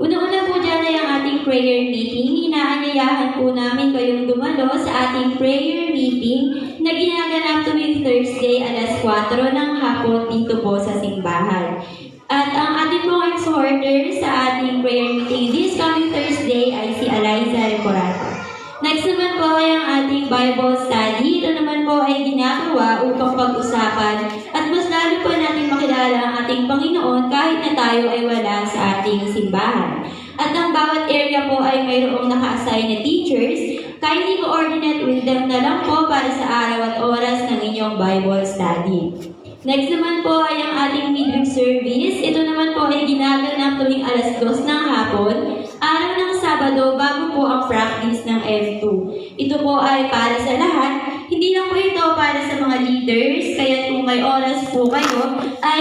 Una-una po dyan ay ang ating prayer meeting. Inaanyayahan po namin kayong dumalo sa ating prayer meeting na ginaganap tuwing Thursday alas 4 ng hapon dito po sa simbahan. At ang ating pong exhorter sa ating prayer meeting this coming Thursday ay si Eliza Recorata. Next naman po ay ang ating Bible study. Ito naman po ay ginagawa upang pag-usapan at mas lalo po natin makilala ang ating Panginoon kahit na tayo ay wala sa ating simbahan. At ang bawat area po ay mayroong naka-assign na teachers. Kindly coordinate with them na lang po para sa araw at oras ng inyong Bible study. Next naman po ay ang ating midweek service. Ito naman po ay ginaganap tuwing alas 2 ng hapon, araw ng Sabado bago po ang practice ng F2. Ito po ay para sa lahat. Hindi lang po ito para sa mga leaders, kaya kung may oras po kayo, ay